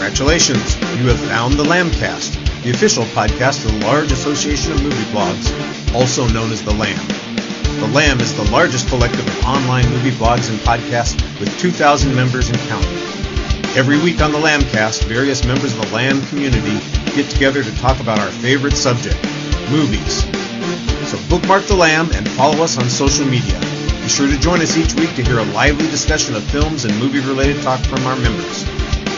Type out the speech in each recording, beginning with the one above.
Congratulations, you have found the Lambcast, the official podcast of the large association of movie blogs, also known as the Lamb. The Lamb is the largest collective of online movie blogs and podcasts with 2,000 members and counting. Every week on the Lambcast, various members of the Lamb community get together to talk about our favorite subject, movies. So bookmark the Lamb and follow us on social media. Be sure to join us each week to hear a lively discussion of films and movie-related talk from our members.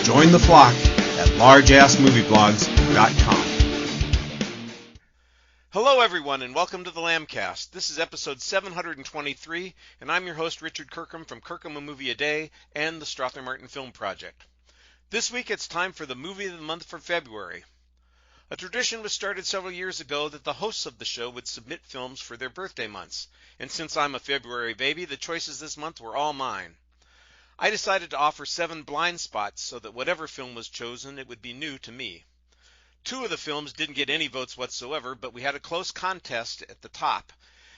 Join the flock at largeassmovieblogs.com. Hello everyone and welcome to the Lambcast. This is episode 723 and I'm your host Richard Kirkham from Kirkham A Movie A Day and the Strother Martin Film Project. This week it's time for the Movie of the Month for February. A tradition was started several years ago that the hosts of the show would submit films for their birthday months, and since I'm a February baby, the choices this month were all mine. I decided to offer 7 blind spots so that whatever film was chosen, it would be new to me. 2 of the films didn't get any votes whatsoever, but we had a close contest at the top,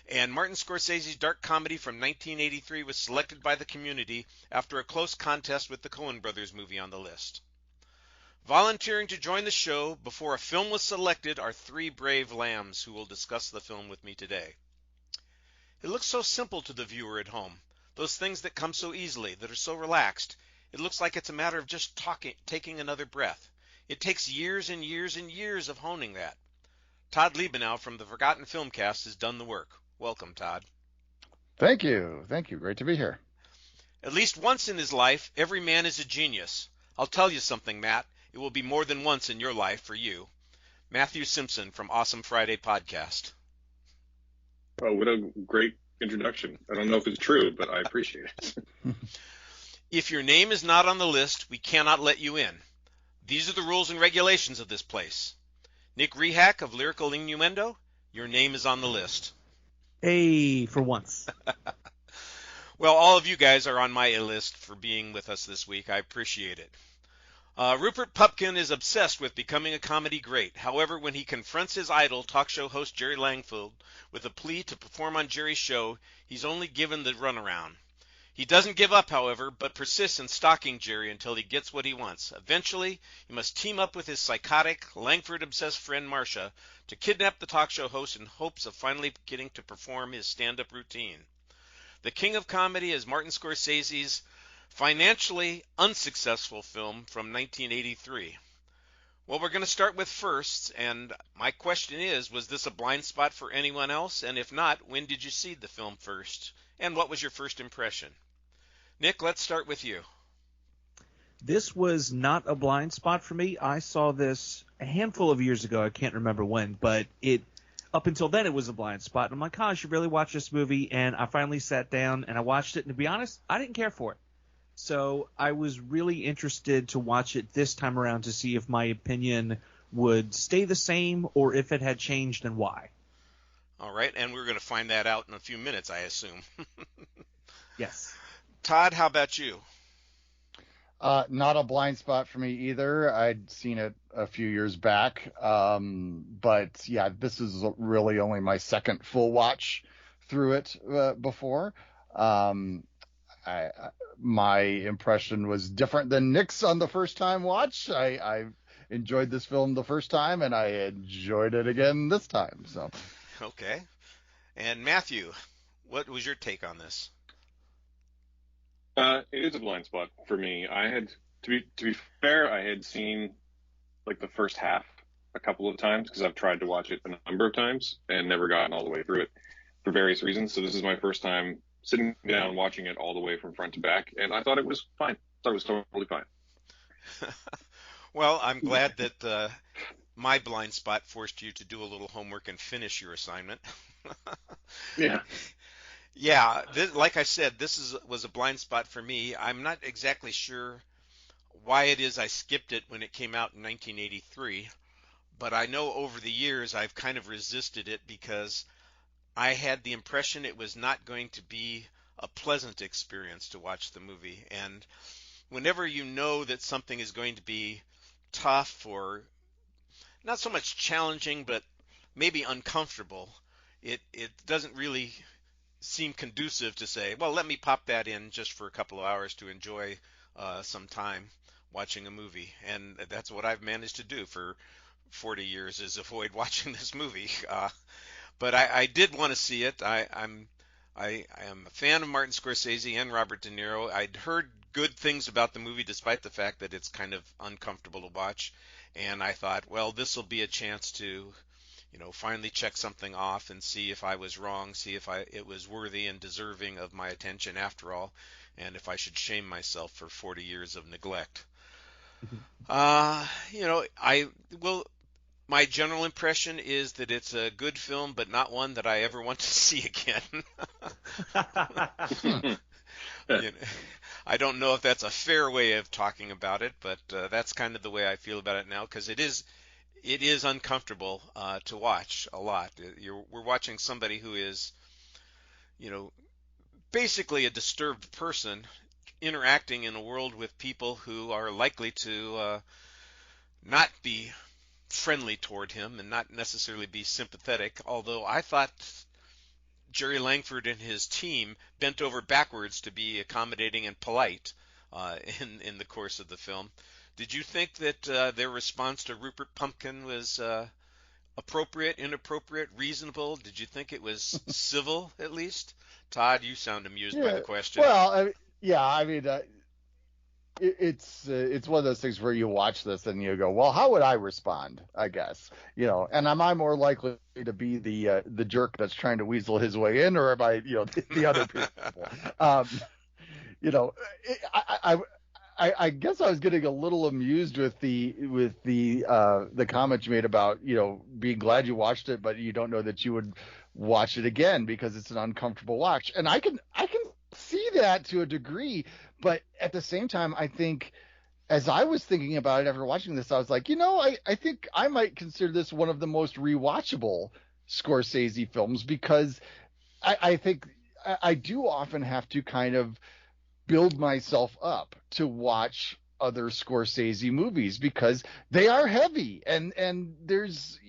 and Martin Scorsese's dark comedy from 1983 was selected by the community after a close contest with the Coen Brothers movie on the list. Volunteering to join the show before a film was selected are 3 brave lambs who will discuss the film with me today. It looks so simple to the viewer at home, those things that come so easily, that are so relaxed. It looks like it's a matter of just taking another breath. It takes years and years and years of honing that. Todd Liebenow from the Forgotten Filmcast has done the work. Welcome, Todd. Thank you. Great to be here. At least once in his life, every man is a genius. I'll tell you something, Matt. It will be more than once in your life for you. Matthew Simpson from Awesome Friday Podcast. Oh, what a great introduction. I don't know if it's true, but I appreciate it. If your name is not on the list, we cannot let you in. These are the rules and regulations of this place. Nick Rehak of Lyrical Innuendo, your name is on the list. Hey, for once. Well, all of you guys are on my list for being with us this week. I appreciate it. Rupert Pupkin is obsessed with becoming a comedy great. However, when he confronts his idol, talk show host Jerry Langfield, with a plea to perform on Jerry's show, he's only given the runaround. He doesn't give up, however, but persists in stalking Jerry until he gets what he wants. Eventually, he must team up with his psychotic, Langford-obsessed friend Marcia to kidnap the talk show host in hopes of finally getting to perform his stand-up routine. The king of comedy is Martin Scorsese's financially unsuccessful film from 1983. Well, we're going to start with firsts, and my question is, was this a blind spot for anyone else? And if not, when did you see the film first? And what was your first impression? Nick, let's start with you. This was not a blind spot for me. I saw this a handful of years ago. I can't remember when, but up until then it was a blind spot. And I'm like, I should really watch this movie. And I finally sat down and I watched it. And to be honest, I didn't care for it. So I was really interested to watch it this time around to see if my opinion would stay the same or if it had changed and why. All right, and we're going to find that out in a few minutes, I assume. Yes. Todd, how about you? Not a blind spot for me either. I'd seen it a few years back. But yeah, this is really only my second full watch through it before. My impression was different than Nick's on the first time watch. I enjoyed this film the first time, and I enjoyed it again this time. So, okay. And Matthew, what was your take on this? It is a blind spot for me. I had to be fair, I had seen like the first half a couple of times because I've tried to watch it a number of times and never gotten all the way through it for various reasons. So this is my first time sitting down watching it all the way from front to back, and I thought it was fine. I thought it was totally fine. Well, I'm glad that my blind spot forced you to do a little homework and finish your assignment. Yeah. Yeah, like I said, this was a blind spot for me. I'm not exactly sure why it is I skipped it when it came out in 1983, but I know over the years I've kind of resisted it because I had the impression it was not going to be a pleasant experience to watch the movie. And whenever you know that something is going to be tough or not so much challenging, but maybe uncomfortable, it doesn't really seem conducive to say, well, let me pop that in just for a couple of hours to enjoy some time watching a movie, and that's what I've managed to do for 40 years is avoid watching this movie. But I did want to see it. I am a fan of Martin Scorsese and Robert De Niro. I'd heard good things about the movie despite the fact that it's kind of uncomfortable to watch, and I thought, well, this will be a chance to, finally check something off and see if I was wrong, see if it was worthy and deserving of my attention after all, and if I should shame myself for 40 years of neglect. My general impression is that it's a good film, but not one that I ever want to see again. I don't know if that's a fair way of talking about it, but that's kind of the way I feel about it now, because it is uncomfortable to watch a lot. We're watching somebody who is, basically a disturbed person interacting in a world with people who are likely to not be friendly toward him and not necessarily be sympathetic, although I thought Jerry Langford and his team bent over backwards to be accommodating and polite in the course of the film. Did you think that their response to Rupert Pupkin was appropriate, inappropriate, reasonable? Did you think it was civil, at least? Todd, you sound amused by the question. Well, it's one of those things where you watch this and you go, well, how would I respond? I guess, and am I more likely to be the jerk that's trying to weasel his way in, or am I, the other people? I guess I was getting a little amused with the comment you made about, being glad you watched it, but you don't know that you would watch it again because it's an uncomfortable watch. And I can see that to a degree, but at the same time, I think as I was thinking about it after watching this, I was like, I think I might consider this one of the most rewatchable Scorsese films, because I think I do often have to kind of build myself up to watch other Scorsese movies because they are heavy and there's,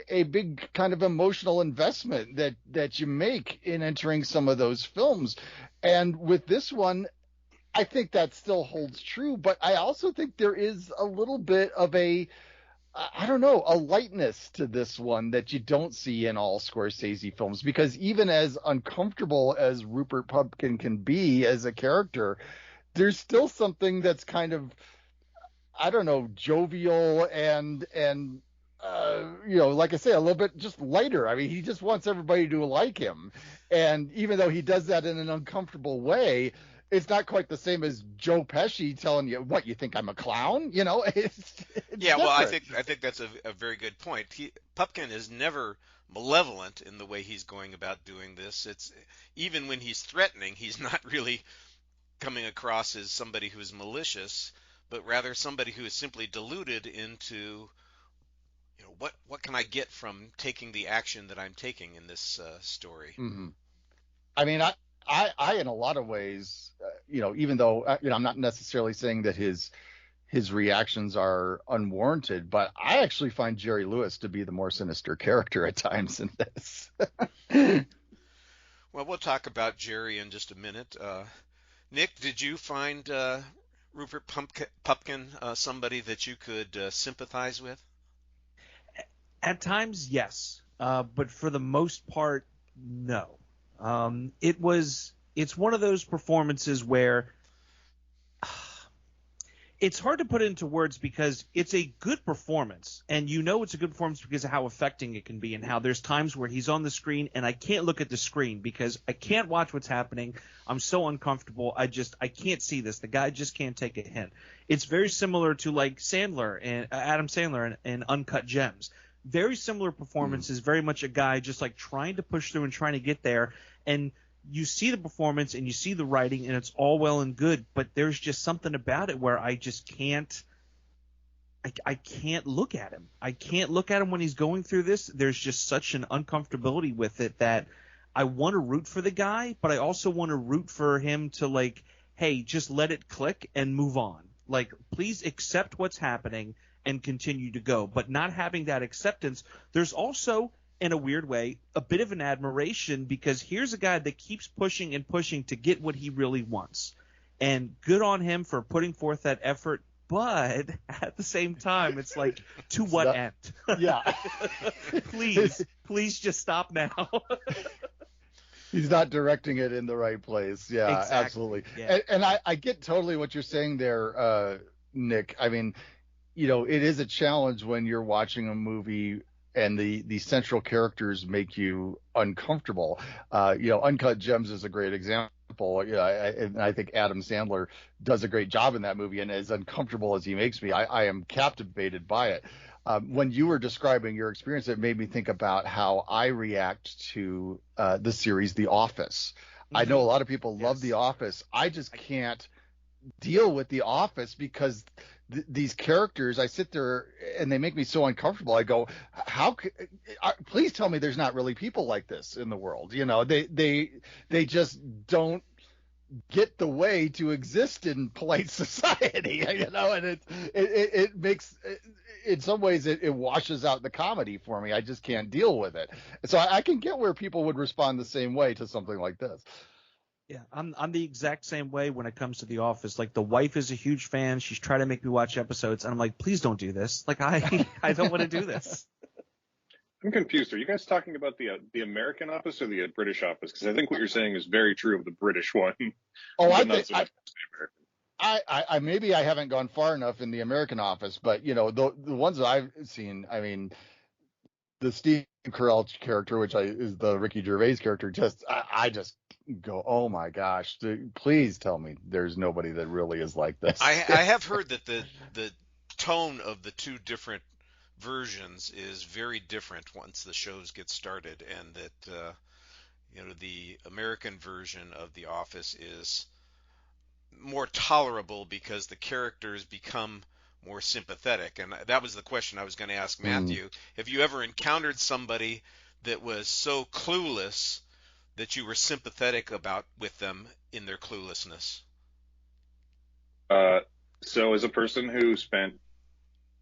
a big kind of emotional investment that you make in entering some of those films. And with this one, I think that still holds true, but I also think there is a little bit of a lightness to this one that you don't see in all Scorsese films, because even as uncomfortable as Rupert Pupkin can be as a character, there's still something that's kind of, jovial and like I say, a little bit just lighter. I mean, he just wants everybody to like him. And even though he does that in an uncomfortable way, it's not quite the same as Joe Pesci telling you, what, you think I'm a clown? It's yeah, well, I different. think that's a very good point. Pupkin is never malevolent in the way he's going about doing this. It's even when he's threatening, he's not really coming across as somebody who's malicious, but rather somebody who is simply deluded into, what can I get from taking the action that I'm taking in this story? Mm-hmm. I mean, I in a lot of ways, even though I'm not necessarily saying that his reactions are unwarranted, but I actually find Jerry Lewis to be the more sinister character at times in this. Well, we'll talk about Jerry in just a minute. Nick, did you find Rupert Pupkin somebody that you could sympathize with? At times, yes, but for the most part, no. It's one of those performances where it's hard to put into words because it's a good performance, and it's a good performance because of how affecting it can be, and how there's times where he's on the screen and I can't look at the screen because I can't watch what's happening. I'm so uncomfortable. I can't see this. The guy just can't take a hint. It's very similar to like Sandler and Adam Sandler and Uncut Gems. Very similar performances, very much a guy just like trying to push through and trying to get there. And you see the performance and you see the writing and it's all well and good, but there's just something about it where I just can't – I can't look at him. I can't look at him when he's going through this. There's just such an uncomfortability with it that I want to root for the guy, but I also want to root for him to like, hey, just let it click and move on. Like, please accept what's happening and continue to go. But not having that acceptance, there's also, in a weird way, a bit of an admiration because here's a guy that keeps pushing and pushing to get what he really wants. And good on him for putting forth that effort. But at the same time, it's like, to what end? Yeah. Please just stop now. He's not directing it in the right place. Yeah, Exactly. Absolutely. Yeah. And I get totally what you're saying there, Nick. I mean, it is a challenge when you're watching a movie and the central characters make you uncomfortable. Uncut Gems is a great example. And I think Adam Sandler does a great job in that movie. And as uncomfortable as he makes me, I am captivated by it. When you were describing your experience, it made me think about how I react to the series The Office. Mm-hmm. I know a lot of people love The Office. I just can't deal with The Office because these characters, I sit there and they make me so uncomfortable. I go, please tell me there's not really people like this in the world. They just don't get the way to exist in polite society, and it makes, in some ways it washes out the comedy for me. I just can't deal with it. So I can get where people would respond the same way to something like this. Yeah, I'm the exact same way when it comes to The Office. Like, the wife is a huge fan. She's trying to make me watch episodes, and I'm like, please don't do this. Like, I don't want to do this. I'm confused. Are you guys talking about the American Office or the British Office? Because I think what you're saying is very true of the British one. Oh, I maybe I haven't gone far enough in the American Office, but the ones that I've seen, I mean, the Steve Carell character, which is the Ricky Gervais character, I just go, oh my gosh, please tell me there's nobody that really is like this. I have heard that the tone of the two different versions is very different once the shows get started, and that the American version of The Office is more tolerable because the characters become more sympathetic. And that was the question I was going to ask Matthew. Have you ever encountered somebody that was so clueless that you were sympathetic with them in their cluelessness? So as a person who spent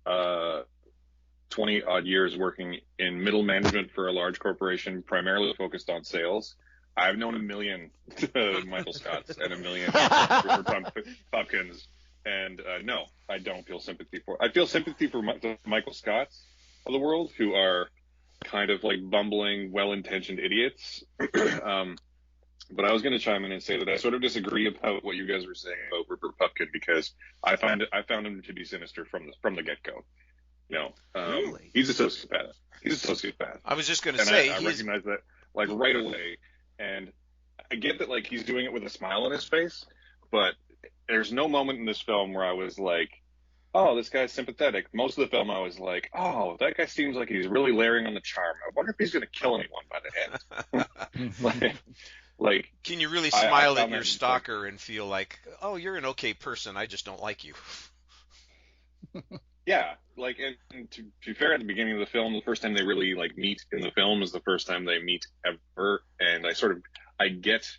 20 odd years working in middle management for a large corporation, primarily focused on sales, I've known a million Michael Scotts and a million Rupert Pupkins, and no, I don't feel sympathy for. I feel sympathy for the Michael Scotts of the world, who are kind of like bumbling, well-intentioned idiots. But I was going to chime in and say that I sort of disagree about what you guys were saying about Rupert Pupkin, because I found him to be sinister from the get-go. Really? He's a sociopath. I was just going to say, I recognize that like right away, and I get that like he's doing it with a smile on his face, but there's no moment in this film where I was like, oh, this guy's sympathetic. Most of the film I was like, oh, that guy seems like he's really layering on the charm. I wonder if he's going to kill anyone by the end. like, can you really smile at your stalker and feel like, oh, you're an okay person, I just don't like you? Yeah, like, and to be fair, at the beginning of the film, the first time they really like meet in the film is the first time they meet ever, and I get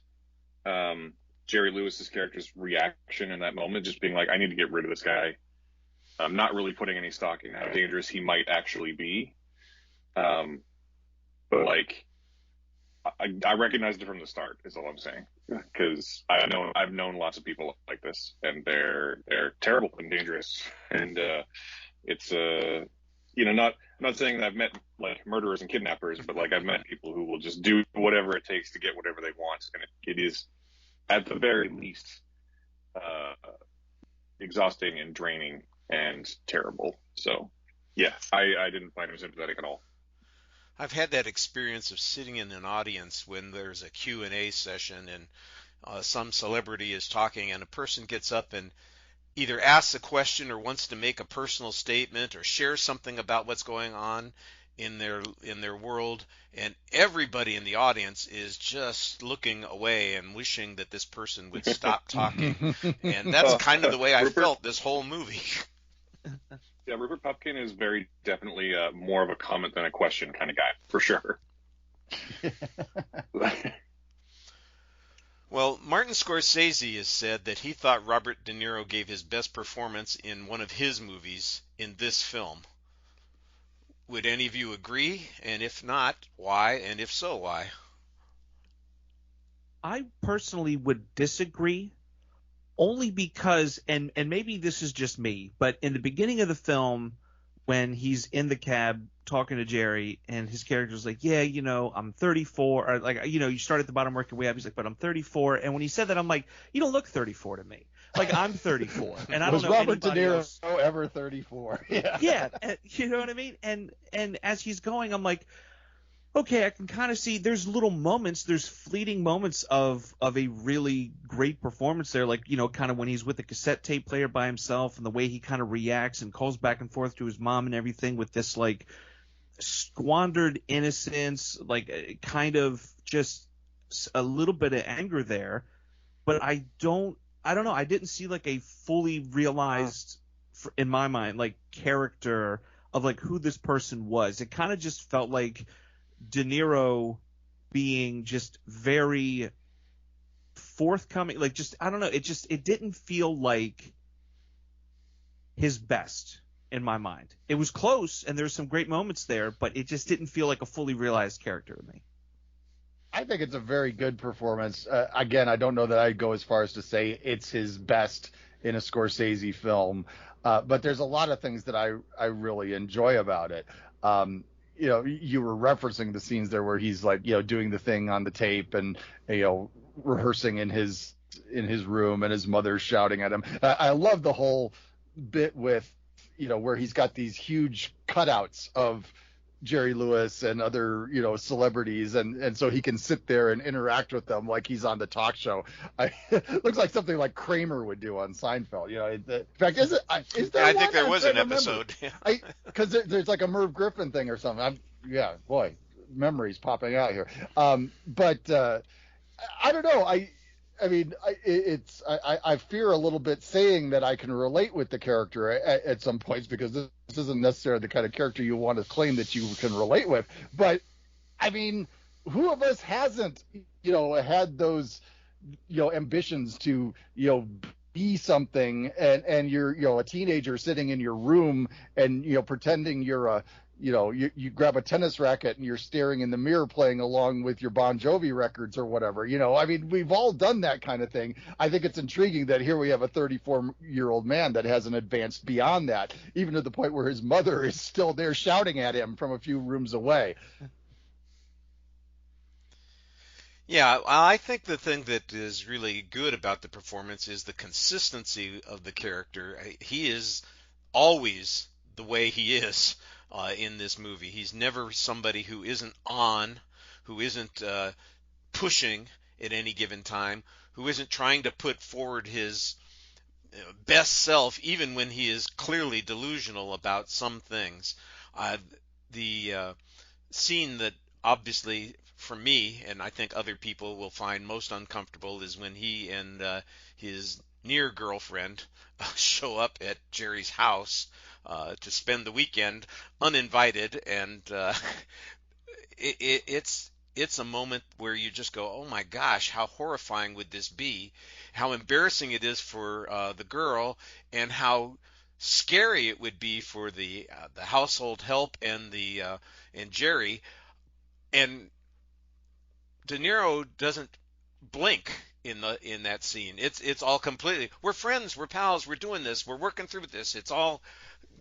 Jerry Lewis's character's reaction in that moment, just being like, I need to get rid of this guy. I'm not really putting any stock in how dangerous he might actually be, but like, I recognized it from the start, is all I'm saying, because I've known lots of people like this, and they're terrible and dangerous, and it's not saying that I've met like murderers and kidnappers, but like I've met people who will just do whatever it takes to get whatever they want, and it is at the very least exhausting and draining and terrible. So yeah, I didn't find him sympathetic at all. I've had that experience of sitting in an audience when there's a Q&A session and some celebrity is talking, and a person gets up and either asks a question or wants to make a personal statement or share something about what's going on in their world, and everybody in the audience is just looking away and wishing that this person would stop talking. And that's kind of the way I felt this whole movie. Yeah, Rupert Pupkin is very definitely more of a comment than a question kind of guy, for sure. Well, Martin Scorsese has said that he thought Robert De Niro gave his best performance in one of his movies in this film. Would any of you agree? And if not, why? And if so, why? I personally would disagree, only because, and maybe this is just me, but in the beginning of the film, when he's in the cab talking to Jerry, and his character's like, yeah, I'm 34, or like, you start at the bottom, work your way up. He's like, but I'm 34. And when he said that, I'm like, you don't look 34 to me. Like, I'm 34, and I don't know Robert anybody DeNiro else. ever 34? Yeah. Yeah, you know what I mean? And as he's going, I'm like, okay, I can kind of see there's fleeting moments of a really great performance there, like, kind of when he's with the cassette tape player by himself and the way he kind of reacts and calls back and forth to his mom and everything with this, like, squandered innocence, like, kind of just a little bit of anger there. But I don't know, I didn't see, like, a fully realized, in my mind, like, character of, like, who this person was. It kind of just felt like De Niro being just very forthcoming, like, just, I don't know, it didn't feel like his best in my mind. It was close, and there's some great moments there, but it just didn't feel like a fully realized character to me. I think it's a very good performance. Again, I don't know that I'd go as far as to say it's his best in a Scorsese film, but there's a lot of things that I really enjoy about it. You were referencing the scenes there where he's like, doing the thing on the tape and, rehearsing in his room and his mother's shouting at him. I love the whole bit with, where he's got these huge cutouts of Jerry Lewis and other, celebrities, and so he can sit there and interact with them like he's on the talk show. It looks like something like Kramer would do on Seinfeld. In fact, is there? I think there was an episode. Because there's like a Merv Griffin thing or something. Boy, memories popping out here. But I don't know. I fear a little bit saying that I can relate with the character at some points, because this isn't necessarily the kind of character you want to claim that you can relate with. But I mean, who of us hasn't, had those, ambitions to, be something, and you're, a teenager sitting in your room and, pretending you're a, you grab a tennis racket and you're staring in the mirror playing along with your Bon Jovi records or whatever. We've all done that kind of thing. I think it's intriguing that here we have a 34-year-old man that hasn't advanced beyond that, even to the point where his mother is still there shouting at him from a few rooms away. Yeah, I think the thing that is really good about the performance is the consistency of the character. He is always the way he is in this movie. He's never somebody who isn't on, who isn't pushing at any given time, who isn't trying to put forward his best self, even when he is clearly delusional about some things. The scene that obviously, for me, and I think other people will find most uncomfortable, is when he and his near girlfriend show up at Jerry's house to spend the weekend uninvited, and it's a moment where you just go, oh my gosh, how horrifying would this be? How embarrassing it is for the girl, and how scary it would be for the household help and and Jerry. And De Niro doesn't blink in that scene. It's all completely, we're friends, we're pals, we're doing this, we're working through this. It's all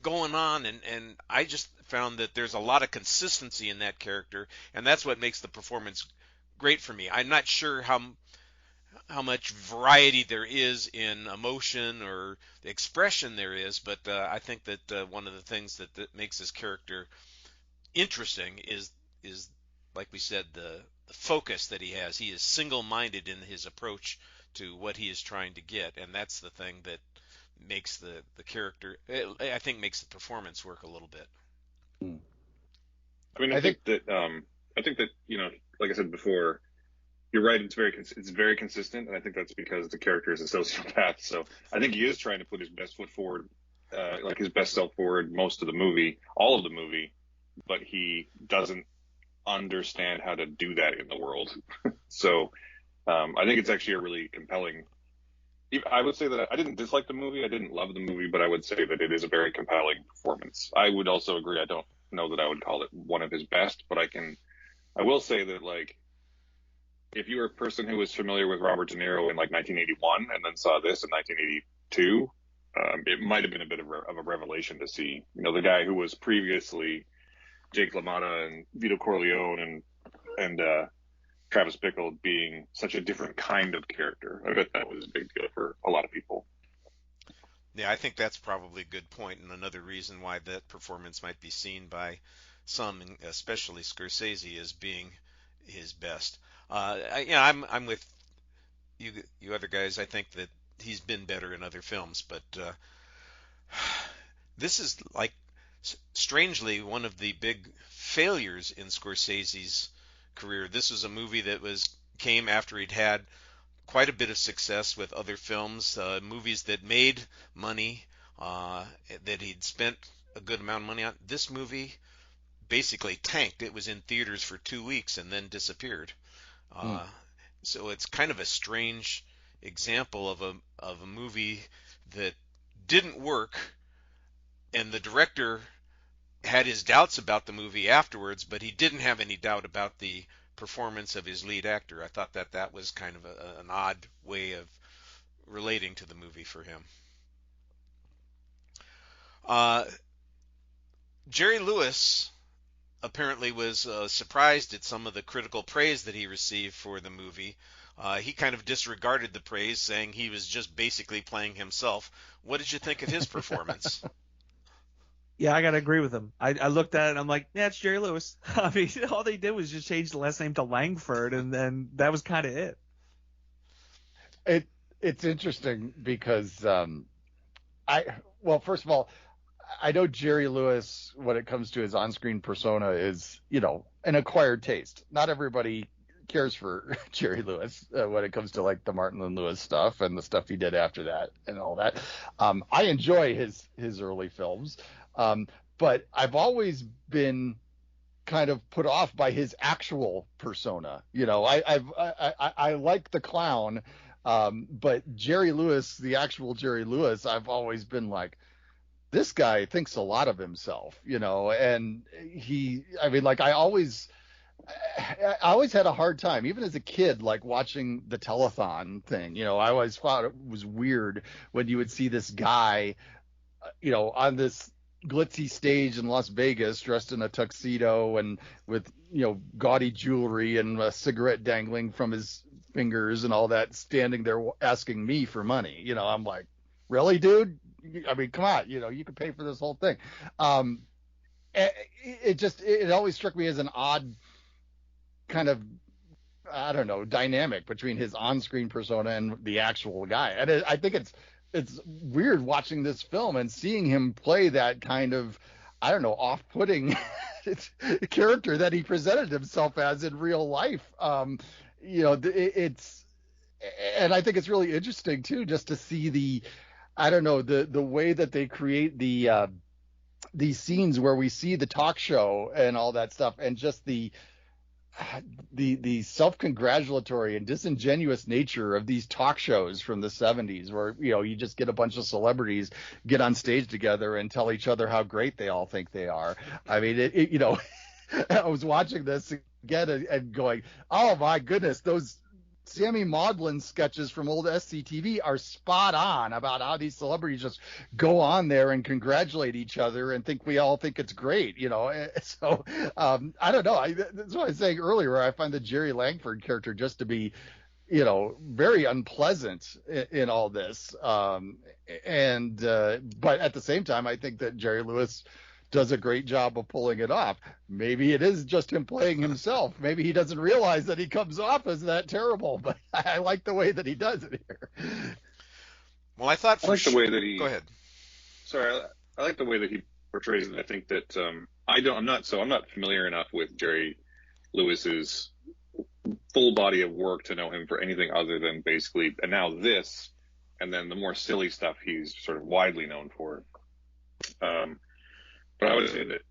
going on, and I just found that there's a lot of consistency in that character, and that's what makes the performance great for me. I'm not sure how much variety there is in emotion or expression there is, but I think that one of the things that makes this character interesting is like we said, the focus that he has. He is single-minded in his approach to what he is trying to get, and that's the thing that makes the character, I think, makes the performance work a little bit. I think that like I said before, you're right. It's very consistent, and I think that's because the character is a sociopath. So I think he is trying to put his best foot forward, like his best self forward, most of the movie, all of the movie, but he doesn't understand how to do that in the world. So I think it's actually a really compelling. I would say that I didn't dislike the movie. I didn't love the movie, but I would say that it is a very compelling performance. I would also agree. I don't know that I would call it one of his best, but I will say that, like, if you were a person who was familiar with Robert De Niro in like 1981 and then saw this in 1982, it might have been a bit of a revelation to see, the guy who was previously Jake LaMotta and Vito Corleone and Travis Bickle being such a different kind of character. I bet that was a big deal for a lot of people. Yeah, I think that's probably a good point, and another reason why that performance might be seen by some, especially Scorsese, as being his best. I'm with you other guys. I think that he's been better in other films, but this is like strangely one of the big failures in Scorsese's career. This was a movie that came after he'd had quite a bit of success with other films, movies that made money, that he'd spent a good amount of money on. This movie basically tanked. It was in theaters for 2 weeks and then disappeared. So it's kind of a strange example of a movie that didn't work, and the director had his doubts about the movie afterwards, but he didn't have any doubt about the performance of his lead actor. I thought that was kind of an odd way of relating to the movie for him. Jerry Lewis apparently was surprised at some of the critical praise that he received for the movie. He kind of disregarded the praise, saying he was just basically playing himself. What did you think of his performance? Yeah, I got to agree with him. I looked at it and I'm like, yeah, it's Jerry Lewis. I mean, all they did was just change the last name to Langford, and then that was kind of it. It's interesting because first of all, I know Jerry Lewis, when it comes to his on-screen persona, is, an acquired taste. Not everybody cares for Jerry Lewis when it comes to like the Martin and Lewis stuff and the stuff he did after that and all that. I enjoy his early films. But I've always been kind of put off by his actual persona. I like the clown, but Jerry Lewis, the actual Jerry Lewis, I've always been like, this guy thinks a lot of himself, and I always had a hard time, even as a kid, like watching the telethon thing. I always thought it was weird when you would see this guy, on this glitzy stage in Las Vegas, dressed in a tuxedo and with, gaudy jewelry and a cigarette dangling from his fingers and all that, standing there asking me for money. I'm like, really, dude? I mean, come on, you could pay for this whole thing. It always struck me as an odd kind of, I don't know, dynamic between his on-screen persona and the actual guy. And I think it's weird watching this film and seeing him play that kind of, I don't know, off-putting character that he presented himself as in real life. And I think it's really interesting too, just to see the way that they create these scenes where we see the talk show and all that stuff, and just the self-congratulatory and disingenuous nature of these talk shows from the 70s, where you just get a bunch of celebrities get on stage together and tell each other how great they all think they are. I mean, I was watching this again and going, oh my goodness, those Sammy Maudlin sketches from old SCTV are spot on about how these celebrities just go on there and congratulate each other and we all think it's great, So I don't know. That's what I was saying earlier. I find the Jerry Langford character just to be, very unpleasant in all this. But at the same time, I think that Jerry Lewis does a great job of pulling it off. Maybe it is just him playing himself. Maybe he doesn't realize that he comes off as that terrible, but I like the way that he does it here. Well, I thought the way that he. Go ahead. Sorry, I like the way that he portrays it. I think that I'm not familiar enough with Jerry Lewis's full body of work to know him for anything other than basically, and now this, and then the more silly stuff he's sort of widely known for. But I would say that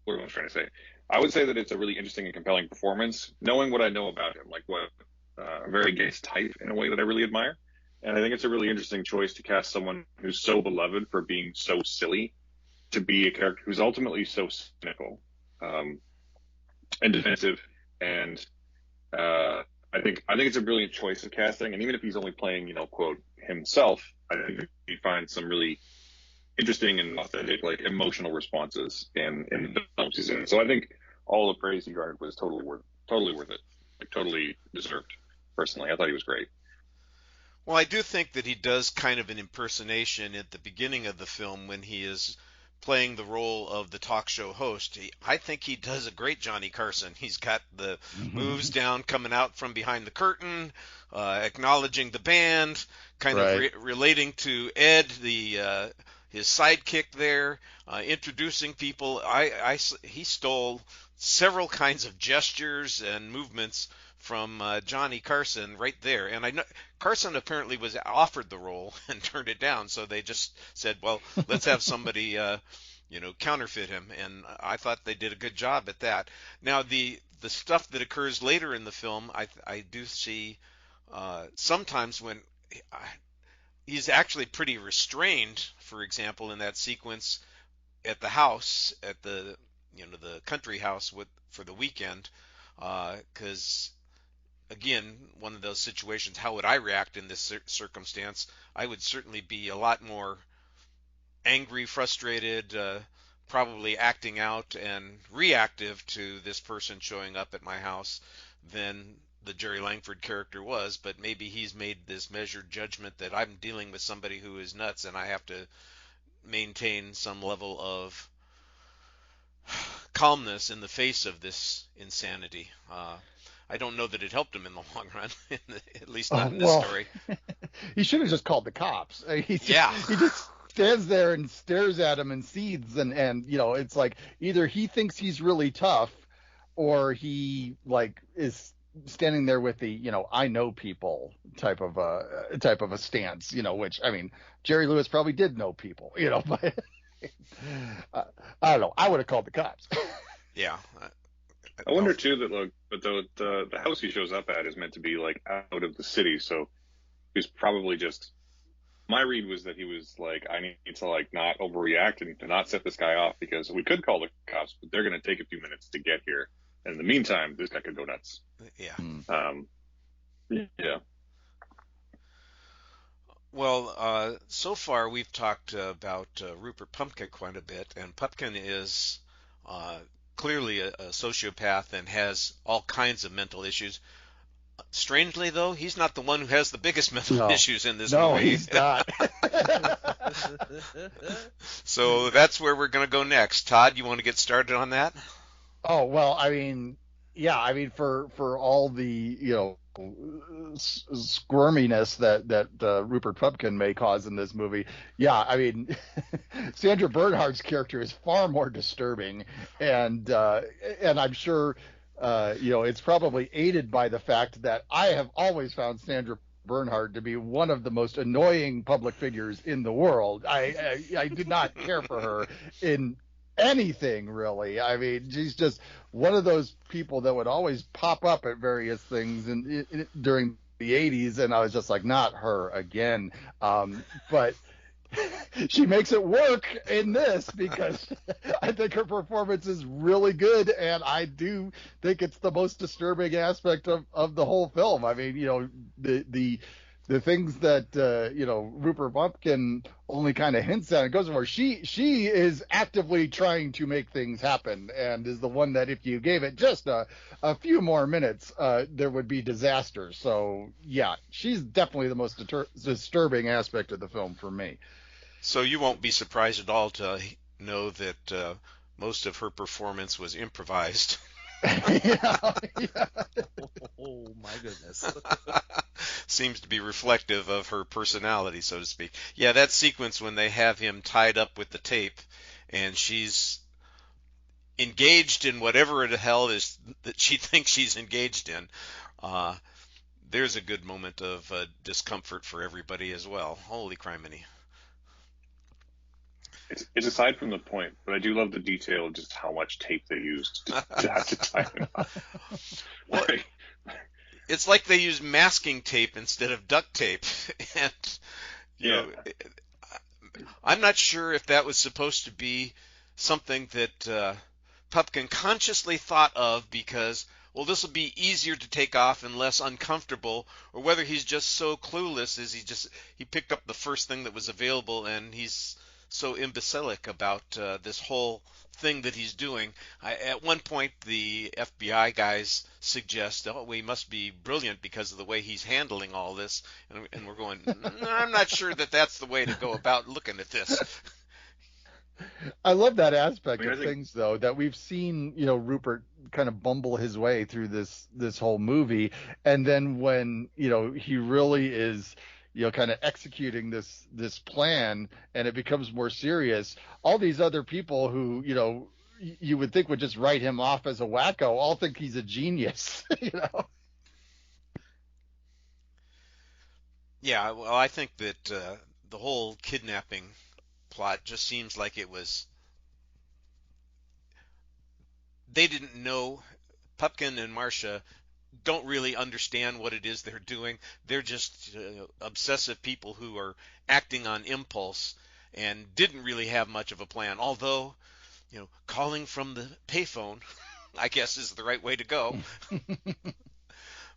what am I trying to say? I would say that it's a really interesting and compelling performance, knowing what I know about him, like what a very Gates type in a way that I really admire. And I think it's a really interesting choice to cast someone who's so beloved for being so silly to be a character who's ultimately so cynical and defensive and I think it's a brilliant choice of casting. And even if he's only playing, quote, himself, I think he finds some really interesting and authentic, like, emotional responses in the films he's in. So I think all the praise he garnered was totally worth it, like totally deserved. Personally, I thought he was great. Well, I do think that he does kind of an impersonation at the beginning of the film when he is playing the role of the talk show host. I think he does a great Johnny Carson. He's got the moves down, coming out from behind the curtain, acknowledging the band, kind of relating to Ed, his sidekick there, introducing people. He stole several kinds of gestures and movements from Johnny Carson right there. And I know Carson apparently was offered the role and turned it down, so they just said, well, let's have somebody counterfeit him. And I thought they did a good job at that. Now, the stuff that occurs later in the film, I do see sometimes when he's actually pretty restrained. For example, in that sequence at the house, at the country house for the weekend, because again, one of those situations, how would I react in this circumstance? I would certainly be a lot more angry, frustrated, probably acting out and reactive to this person showing up at my house than the Jerry Langford character was. But maybe he's made this measured judgment that I'm dealing with somebody who is nuts and I have to maintain some level of calmness in the face of this insanity. I don't know that it helped him in the long run, at least not in this story. He should have just called the cops. He just stands there and stares at him and seethes, and it's like either he thinks he's really tough, or he is standing there with the I know people type of a stance, which I mean Jerry Lewis probably did know people, but I don't know. I would have called the cops. Yeah. I wonder too that but the house he shows up at is meant to be like out of the city, so he's probably just. My read was that he was like, I need to not overreact and to not set this guy off, because we could call the cops, but they're going to take a few minutes to get here, and in the meantime, this guy could go nuts. Yeah. Yeah. Well, so far we've talked about Rupert Pupkin quite a bit, and Pupkin is clearly a sociopath and has all kinds of mental issues. Strangely, though, he's not the one who has the biggest mental issues in this movie. No, he's not. So that's where we're going to go next. Todd, you want to get started on that? Oh, well, I mean, yeah, I mean, for all the, squirminess that Rupert Pupkin may cause in this movie, yeah, I mean, Sandra Bernhardt's character is far more disturbing, and I'm sure, it's probably aided by the fact that I have always found Sandra Bernhardt to be one of the most annoying public figures in the world. I did not care for her in anything, really. I mean, she's just one of those people that would always pop up at various things during the 80s, and I was just like, not her again. But she makes it work in this, because I think her performance is really good, and I do think it's the most disturbing aspect of the whole film. I mean, the things that Rupert Pupkin only kind of hints at and goes for, she is actively trying to make things happen, and is the one that if you gave it just a few more minutes, there would be disaster. So yeah, she's definitely the most disturbing aspect of the film for me. So you won't be surprised at all to know that most of her performance was improvised. Yeah. Oh my goodness. Seems to be reflective of her personality, so to speak. Yeah, that sequence when they have him tied up with the tape and she's engaged in whatever the hell is that she thinks she's engaged in, there's a good moment of discomfort for everybody as well. Holy criminy. It's aside from the point, but I do love the detail of just how much tape they used to have to tie him up. Well, it's like they used masking tape instead of duct tape. And I'm not sure if that was supposed to be something that Pupkin consciously thought of, because well, this will be easier to take off and less uncomfortable, or whether he's just so clueless as he picked up the first thing that was available and he's so imbecilic about this whole thing that he's doing. At one point, the FBI guys suggest, oh, we must be brilliant because of the way he's handling all this, and we're going, I'm not sure that that's the way to go about looking at this. I love that aspect I mean, of things, though, that we've seen, Rupert kind of bumble his way through this whole movie, and then when, he really is, kind of executing this plan, and it becomes more serious, all these other people who, you would think would just write him off as a wacko, all think he's a genius, Yeah, well, I think that the whole kidnapping plot just seems like they didn't know. Pupkin and Marcia don't really understand what it is they're doing. They're just obsessive people who are acting on impulse and didn't really have much of a plan. Although, calling from the payphone, I guess, is the right way to go.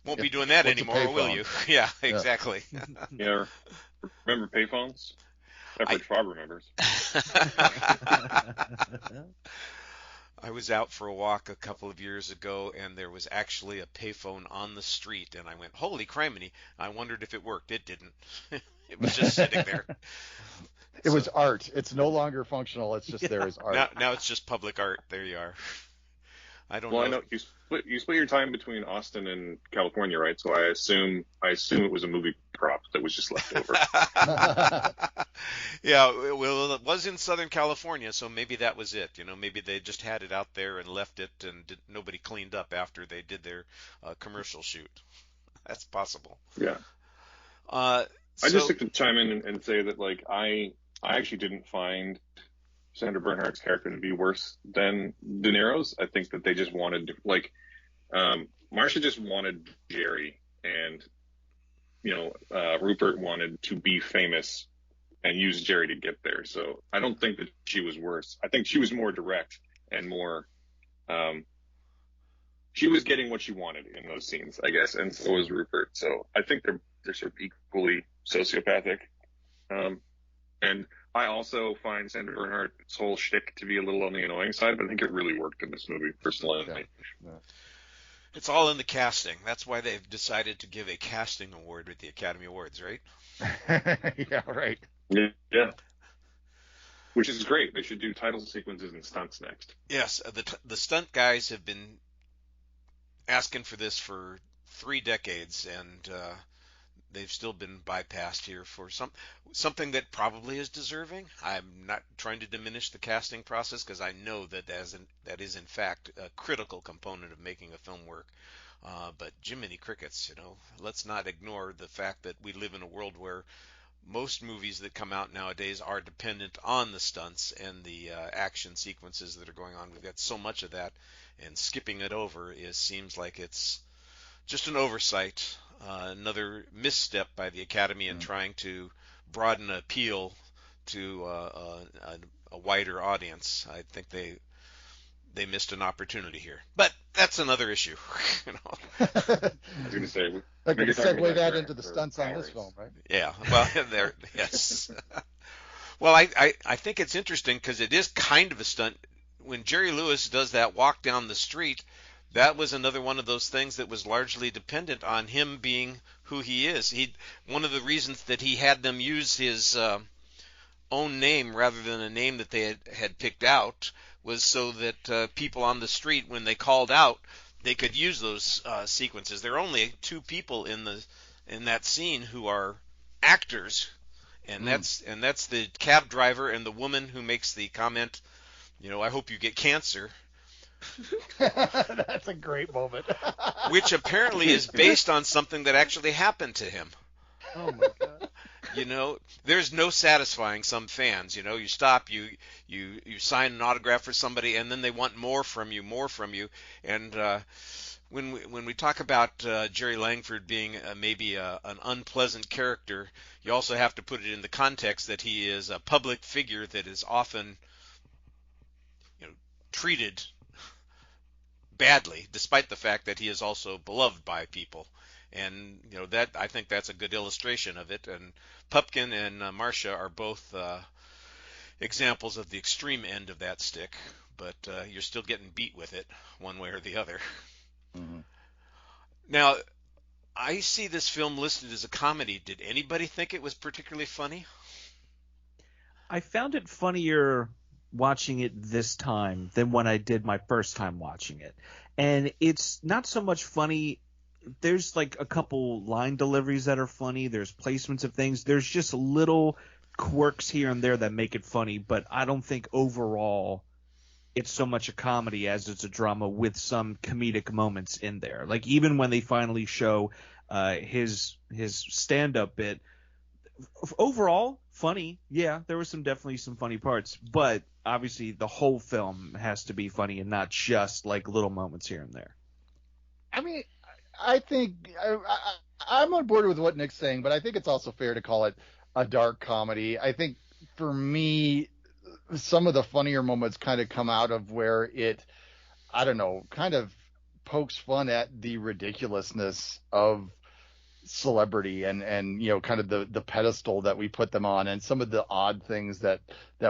Won't be doing that What's a anymore, will payphone? you? Yeah, exactly. Yeah, remember payphones? Average Bob remembers. I was out for a walk a couple of years ago, and there was actually a payphone on the street, and I went, holy criminy. I wondered if it worked. It didn't. It was just sitting there. It was art. It's no longer functional. It's just there as art. Now it's just public art. There you are. I don't know. Well, I know you split your time between Austin and California, right? So I assume it was a movie prop that was just left over. Yeah, well, it was in Southern California, so maybe that was it. Maybe they just had it out there and left it, and nobody cleaned up after they did their commercial shoot. That's possible. Yeah. I just like to chime in and say that, like, I actually didn't find Sandra Bernhardt's character to be worse than De Niro's. I think that they just wanted, like, Marcia just wanted Jerry, and Rupert wanted to be famous and use Jerry to get there. So I don't think that she was worse. I think she was more direct and more. She was getting what she wanted in those scenes, I guess, and so was Rupert. So I think they're sort of equally sociopathic. And I also find Sandra Bernhardt's whole shtick to be a little on the annoying side, but I think it really worked in this movie, personally. Yeah. It's all in the casting. That's why they've decided to give a casting award at the Academy Awards, right? Yeah, right. Yeah. Which is great. They should do title sequences and stunts next. Yes, the stunt guys have been asking for this for 3 decades, and they've still been bypassed here for something that probably is deserving. I'm not trying to diminish the casting process, because I know that that is in fact a critical component of making a film work. But Jiminy Crickets, let's not ignore the fact that we live in a world where most movies that come out nowadays are dependent on the stunts and the action sequences that are going on. We've got so much of that, and skipping it over seems like it's just an oversight, another misstep by the Academy in trying to broaden appeal to a wider audience. I think they missed an opportunity here, but that's another issue. I was going to say, I could segue that into the stunts on this film, right? Yeah, well, yes. Well, I think it's interesting because it is kind of a stunt. When Jerry Lewis does that walk down the street, that was another one of those things that was largely dependent on him being who he is. One of the reasons that he had them use his own name rather than a name that they had picked out was so that people on the street, when they called out, they could use those sequences. There are only 2 people in that scene who are actors, and that's the cab driver and the woman who makes the comment, I hope you get cancer. That's a great moment. Which apparently is based on something that actually happened to him. Oh my God. There's no satisfying some fans. You stop, you sign an autograph for somebody, and then they want more from you. And when we talk about Jerry Langford being maybe an unpleasant character, you also have to put it in the context that he is a public figure that is often treated badly, despite the fact that he is also beloved by people. And that I think that's a good illustration of it. And Pupkin and Marcia are both examples of the extreme end of that stick, but you're still getting beat with it one way or the other. Mm-hmm. Now, I see this film listed as a comedy. Did anybody think it was particularly funny? I found it funnier watching it this time than when I did my first time watching it. And it's not so much funny. There's like a couple line deliveries that are funny. There's placements of things. There's just little quirks here and there that make it funny, but I don't think overall it's so much a comedy as it's a drama with some comedic moments in there. Like even when they finally show his stand-up bit, overall funny. Yeah, there was definitely some funny parts, but obviously the whole film has to be funny and not just like little moments here and there. I mean, I think I'm on board with what Nick's saying, but I think it's also fair to call it a dark comedy. I think for me, some of the funnier moments kind of come out of where it, I don't know, kind of pokes fun at the ridiculousness of celebrity and kind of the pedestal that we put them on, and some of the odd things that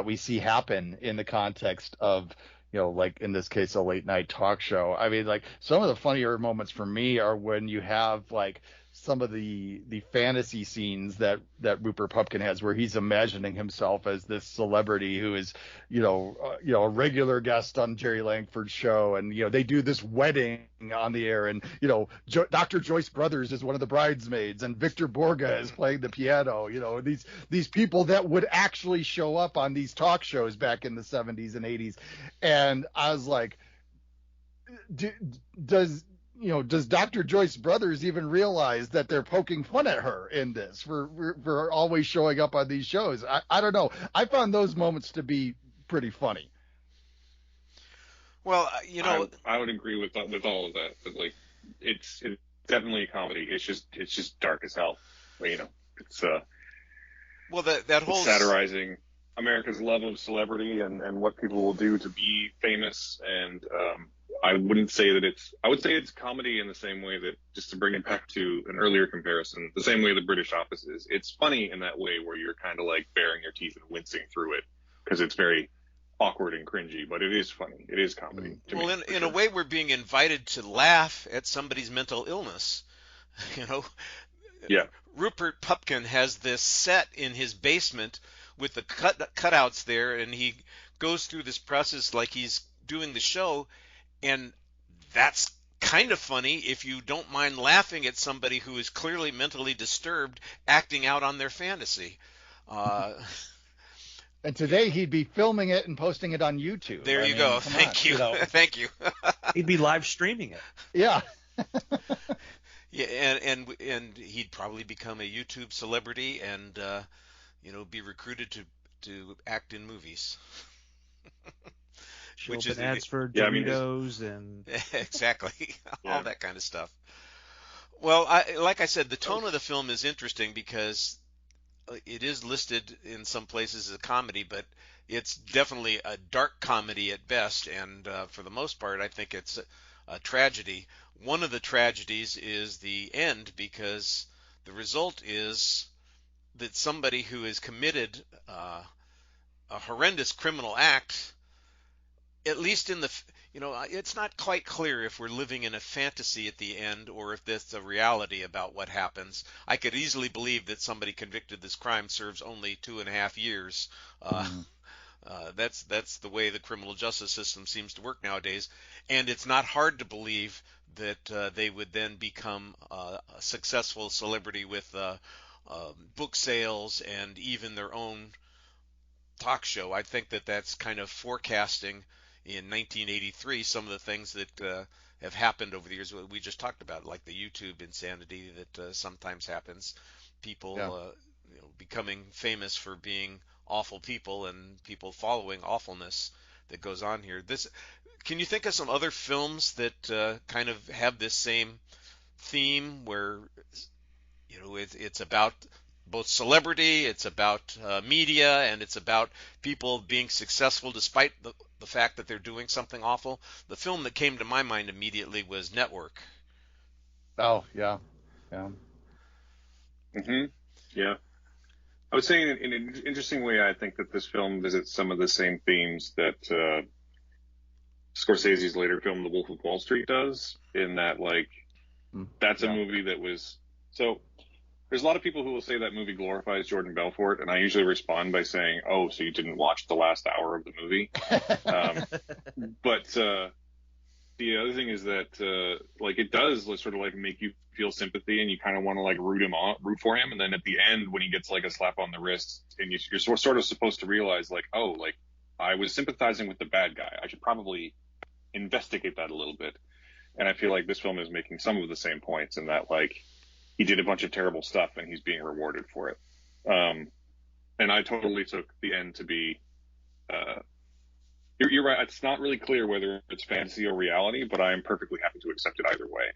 we see happen in the context of like in this case a late night talk show. I mean, like some of the funnier moments for me are when you have like some of the fantasy scenes that Rupert Pupkin has, where he's imagining himself as this celebrity who is, a regular guest on Jerry Langford's show, and they do this wedding on the air, and Dr. Joyce Brothers is one of the bridesmaids, and Victor Borga is playing the piano. These people that would actually show up on these talk shows back in the 70s and 80s, and I was like, does Dr. Joyce Brothers even realize that they're poking fun at her in this for always showing up on these shows? I don't know. I found those moments to be pretty funny. Well, I would agree with all of that. But like, it's definitely a comedy. It's just dark as hell. It's well, that whole satirizing America's love of celebrity and what people will do to be famous. And I wouldn't say that I would say it's comedy in the same way that, just to bring it back to an earlier comparison, the same way the British Office is. It's funny in that way where you're kind of like baring your teeth and wincing through it because it's very awkward and cringy, but it is funny. It is comedy. Well, in a way, we're being invited to laugh at somebody's mental illness. Yeah. Rupert Pupkin has this set in his basement with the cutouts there, and he goes through this process like he's doing the show, and that's kind of funny if you don't mind laughing at somebody who is clearly mentally disturbed acting out on their fantasy. And today he'd be filming it and posting it on YouTube. There you go. Thank you. Thank you. He'd be live streaming it. Yeah. Yeah, and he'd probably become a YouTube celebrity and be recruited to act in movies. Which is ads for Doritos and exactly all that kind of stuff. Well, like I said, the tone of the film is interesting because it is listed in some places as a comedy, but it's definitely a dark comedy at best, and for the most part, I think it's a tragedy. One of the tragedies is the end, because the result is that somebody who has committed a horrendous criminal act, at least in the, it's not quite clear if we're living in a fantasy at the end or if that's a reality about what happens. I could easily believe that somebody convicted of this crime serves only 2.5 years. That's the way the criminal justice system seems to work nowadays, and it's not hard to believe that they would then become a successful celebrity with book sales and even their own talk show. I think that that's kind of forecasting in 1983 some of the things that have happened over the years. We just talked about, like the YouTube insanity that sometimes happens. People becoming famous for being awful people and people following awfulness that goes on here. Can you think of some other films that kind of have this same theme where it's about both celebrity, it's about media, and it's about people being successful despite the fact that they're doing something awful. The film that came to my mind immediately was Network. Oh, yeah. Yeah. Hmm. Yeah. I would say in an interesting way, I think that this film visits some of the same themes that Scorsese's later film, The Wolf of Wall Street, does, in that, like, that's a Yeah. movie that was. So there's a lot of people who will say that movie glorifies Jordan Belfort, and I usually respond by saying, oh, so you didn't watch the last hour of the movie? But the other thing is that, like, it does sort of, like, make you feel sympathy, and you kind of want to, like, root for him. And then at the end, when he gets, like, a slap on the wrist, and you're sort of supposed to realize, like, oh, like, I was sympathizing with the bad guy. I should probably investigate that a little bit. And I feel like this film is making some of the same points in that, like, he did a bunch of terrible stuff and he's being rewarded for it. And I totally took the end to be, you're right. It's not really clear whether it's fantasy or reality, but I am perfectly happy to accept it either way.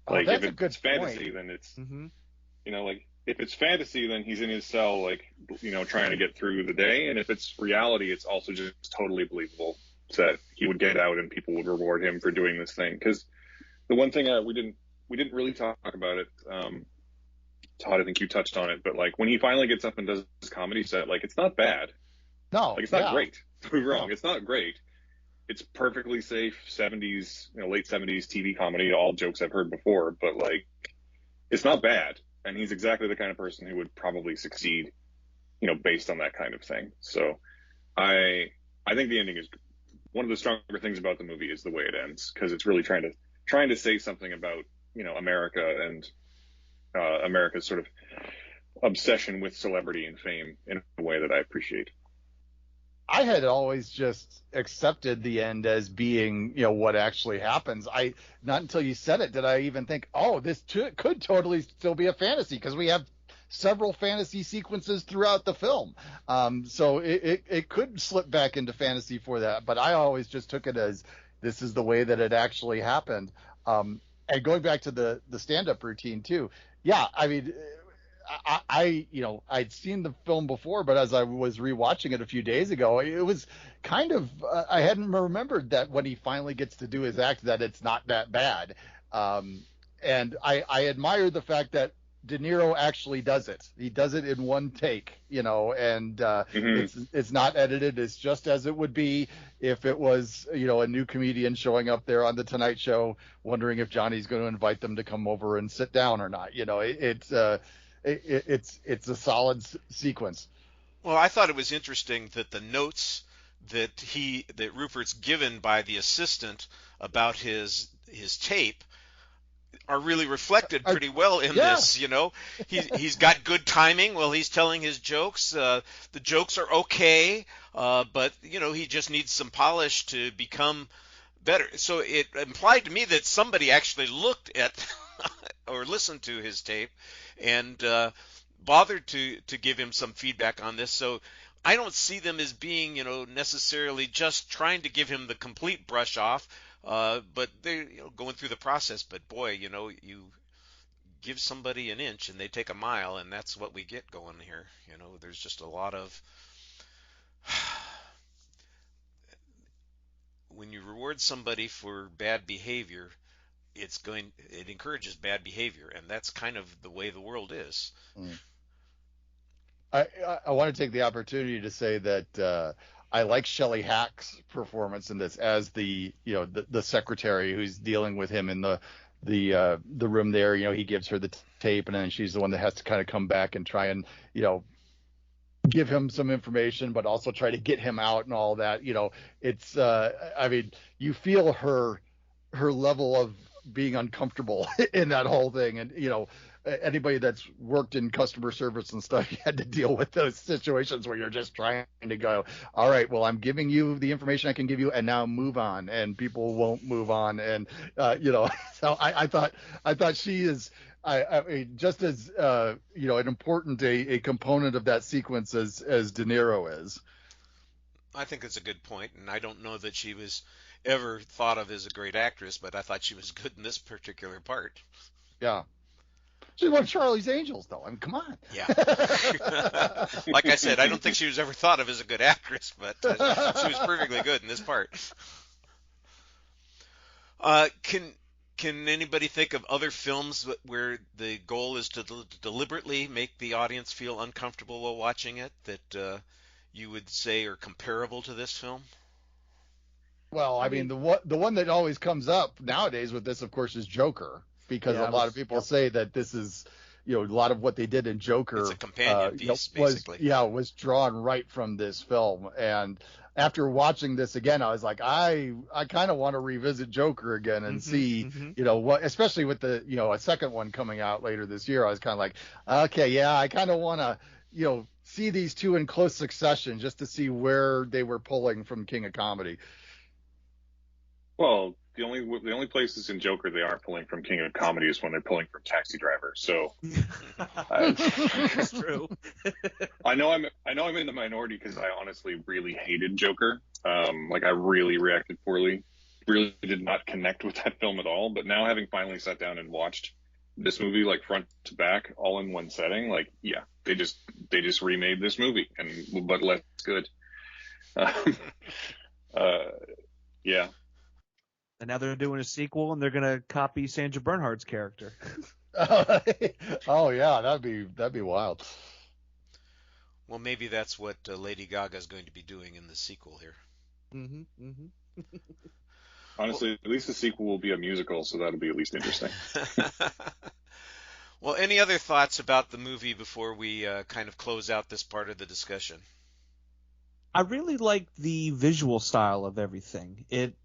Like, that's if it's fantasy, then it's, you know, like, if it's fantasy, then he's in his cell, like, you know, trying to get through the day. And if it's reality, it's also just totally believable that he would get out and people would reward him for doing this thing. Because the one thing we didn't really talk about it, Todd, I think you touched on it, but, like, when he finally gets up and does his comedy set, like, it's not bad. No, Like, it's not great. Don't be wrong. It's not great. It's perfectly safe 70s, you know, late 70s TV comedy, all jokes I've heard before, but, like, it's not bad. And he's exactly the kind of person who would probably succeed, you know, based on that kind of thing. So I think the ending is one of the stronger things about the movie is the way it ends, because it's really trying to say something about, you know, America and America's sort of obsession with celebrity and fame in a way that I appreciate. I had always just accepted the end as being, you know, what actually happens. Not until you said it did I even think, oh, this could totally still be a fantasy, because we have several fantasy sequences throughout the film. So it could slip back into fantasy for that, but I always just took it as this is the way that it actually happened. And going back to the stand-up routine too. Yeah, I mean, you know, I'd seen the film before, but as I was rewatching it a few days ago, it was kind of, I hadn't remembered that when he finally gets to do his act, that it's not that bad. And I admire the fact that De Niro actually does it. He does it in one take, you know, and it's not edited. It's just as it would be if it was, you know, a new comedian showing up there on the Tonight Show, wondering if Johnny's going to invite them to come over and sit down or not. You know, it's a solid sequence. Well, I thought it was interesting that the notes that Rupert's given by the assistant about his tape are really reflected pretty well in this. You know, he's got good timing while he's telling his jokes. The jokes are okay, but, you know, he just needs some polish to become better. So it implied to me that somebody actually looked at or listened to his tape and bothered to give him some feedback on this. So I don't see them as being, you know, necessarily just trying to give him the complete brush off, but they're, you know, going through the process. But boy, you know, you give somebody an inch and they take a mile, and that's what we get going here. You know, there's just a lot of when you reward somebody for bad behavior, it encourages bad behavior, and that's kind of the way the world is. I want to take the opportunity to say that I like Shelley Hack's performance in this as the, you know, the secretary who's dealing with him in the room there. You know, he gives her the tape, and then she's the one that has to kind of come back and try and, you know, give him some information, but also try to get him out and all that. You know, it's I mean, you feel her level of being uncomfortable in that whole thing, and, you know, anybody that's worked in customer service and stuff, you had to deal with those situations where you're just trying to go, all right, well, I'm giving you the information I can give you, and now move on, and people won't move on. And, you know, so I thought she is, I mean, just as, you know, an important, a component of that sequence as De Niro is. I think it's a good point, and I don't know that she was ever thought of as a great actress, but I thought she was good in this particular part. Yeah. She's one of Charlie's Angels, though. I mean, come on. Yeah. Like I said, I don't think she was ever thought of as a good actress, but she was perfectly good in this part. Can anybody think of other films where the goal is to deliberately make the audience feel uncomfortable while watching it that you would say are comparable to this film? Well, I mean, the one that always comes up nowadays with this, of course, is Joker, because a lot of people say that this is, a lot of what they did in Joker. It's a companion piece, basically. Was drawn right from this film. And after watching this again, I was like, I kind of want to revisit Joker again and see, what, especially with the, a second one coming out later this year. I was kind of like, okay, yeah, I kind of want to, see these two in close succession just to see where they were pulling from King of Comedy. Well, the only places in Joker they are pulling from King of Comedy is when they're pulling from Taxi Driver. So that's true. I know I'm in the minority because I honestly really hated Joker. I really reacted poorly. Really did not connect with that film at all. But now having finally sat down and watched this movie front to back, all in one setting, they just remade this movie but less good. Yeah. And now they're doing a sequel, and they're gonna copy Sandra Bernhardt's character. Oh yeah, that'd be wild. Well, maybe that's what Lady Gaga is going to be doing in the sequel here. Honestly, at least the sequel will be a musical, so that'll be at least interesting. Well, any other thoughts about the movie before we kind of close out this part of the discussion? I really liked the visual style of everything. It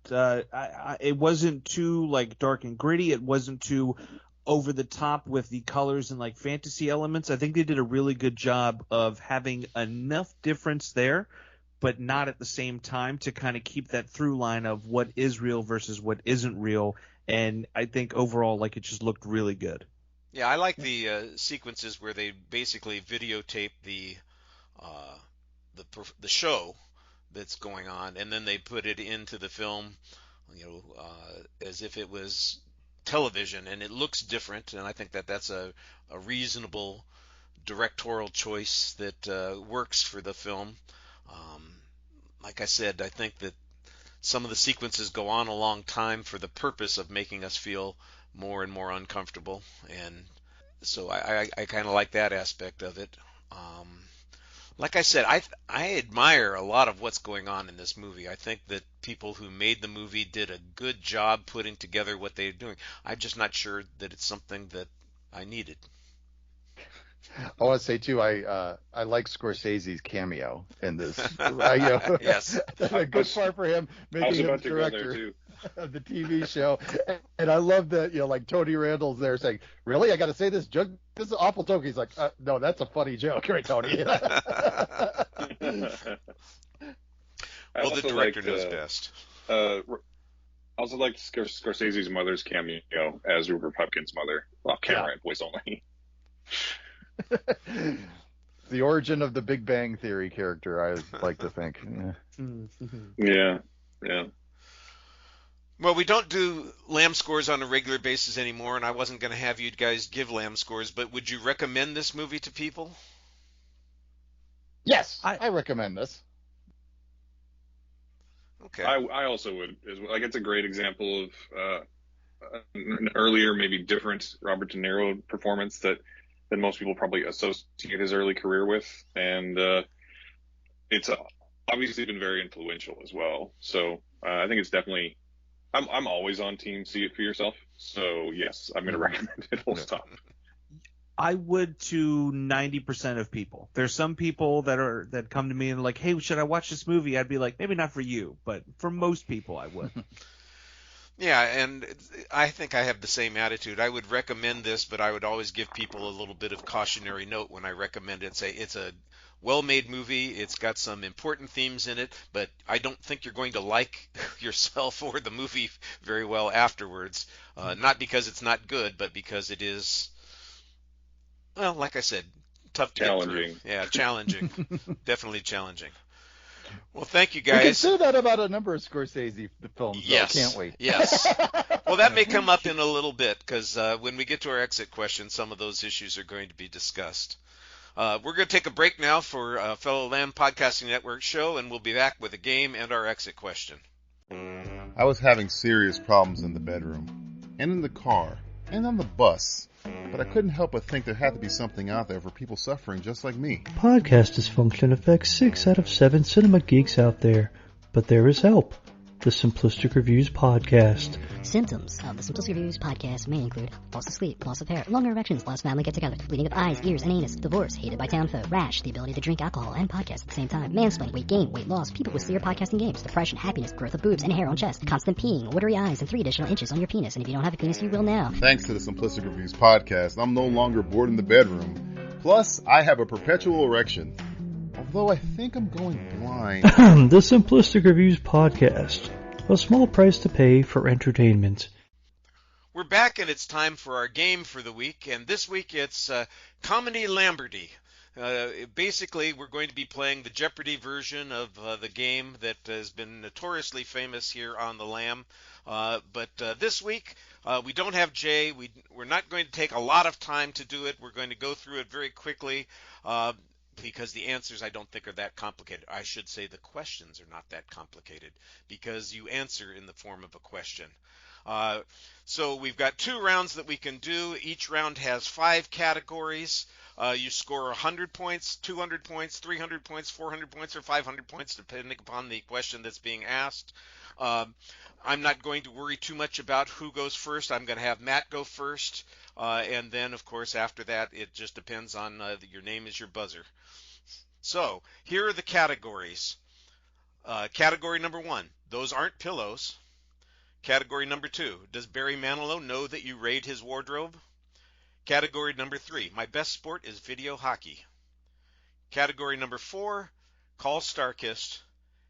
wasn't too dark and gritty. It wasn't too over the top with the colors and fantasy elements. I think they did a really good job of having enough difference there, but not at the same time to kind of keep that through line of what is real versus what isn't real. And I think overall, it just looked really good. Yeah, I like the sequences where they basically videotape the show that's going on, and then they put it into the film, as if it was television, and it looks different. And I think that that's a reasonable directorial choice that works for the film. Like I said, I think that some of the sequences go on a long time for the purpose of making us feel more and more uncomfortable, and so I kind of like that aspect of it. Like I said, I admire a lot of what's going on in this movie. I think that people who made the movie did a good job putting together what they're doing. I'm just not sure that it's something that I needed. I want to say too, I like Scorsese's cameo in this. Yes, a good part for him making him director of the TV show, and I love that Tony Randall's there saying, "Really, I got to say this joke? This is an awful joke." He's like, "No, that's a funny joke, right, Tony?" Well, the director knows best. I also liked Scorsese's mother's cameo as Rupert Pupkin's mother, off camera and voice only. The origin of the Big Bang Theory character, I like to think. Yeah. Well, we don't do Lamb scores on a regular basis anymore, and I wasn't going to have you guys give Lamb scores, but would you recommend this movie to people? Yes, I recommend this. Okay. I also would. It's a great example of an earlier, maybe different Robert De Niro performance that most people probably associate his early career with, and it's obviously been very influential as well. So I think it's definitely. I'm always on team see it for yourself. So yes, I'm going to recommend it. Full stop. I would to 90% of people. There's some people that come to me and like, hey, should I watch this movie? I'd be like, maybe not for you, but for most people, I would. Yeah, and I think I have the same attitude. I would recommend this, but I would always give people a little bit of cautionary note when I recommend it. Say it's a well-made movie. It's got some important themes in it, but I don't think you're going to like yourself or the movie very well afterwards. Not because it's not good, but because it is, well, like I said, tough to challenging. get through. Yeah, challenging. Definitely challenging. Well, thank you, We can guys. say that about a number of Scorsese films, Yes. though, can't we? Yes. Well, that may come up in a little bit because when we get to our exit question, some of those issues are going to be discussed. We're going to take a break now for fellow Lamb Podcasting Network show, and we'll be back with a game and our exit question. I was having serious problems in the bedroom, and in the car, and on the bus. But I couldn't help but think there had to be something out there for people suffering just like me. Podcast dysfunction affects 6 out of 7 cinema geeks out there, but there is help. The Simplistic Reviews Podcast. Symptoms of the Simplistic Reviews podcast may include loss of sleep, loss of hair, longer erections, lost family get-together, bleeding of eyes, ears, and anus, divorce, hated by townfolk, rash, the ability to drink alcohol and podcast at the same time, mansplaining, weight gain, weight loss, people with severe podcasting games, depression, happiness, growth of boobs and hair on chest, constant peeing, watery eyes, and 3 additional inches on your penis. And if you don't have a penis, you will now. Thanks to the Simplistic Reviews podcast, I'm no longer bored in the bedroom. Plus, I have a perpetual erection. Although I think I'm going blind. The Simplistic Reviews Podcast. A small price to pay for entertainment. We're back, and it's time for our game for the week. And this week it's Comedy Lamberty. Basically, we're going to be playing the Jeopardy version of the game that has been notoriously famous here on the Lamb. But this week, we don't have Jay. We're not going to take a lot of time to do it. We're going to go through it very quickly. Because the answers I don't think are that complicated. I should say the questions are not that complicated because you answer in the form of a question. So we've got 2 rounds that we can do. Each round has 5 categories. You score 100 points, 200 points, 300 points, 400 points, or 500 points, depending upon the question that's being asked. I'm not going to worry too much about who goes first. I'm going to have Matt go first. And then, of course, after that, it just depends on your name is your buzzer. So here are the categories. Category number 1, those aren't pillows. Category number 2, does Barry Manilow know that you raid his wardrobe? Category number 3, my best sport is video hockey. Category number 4, call Starkist.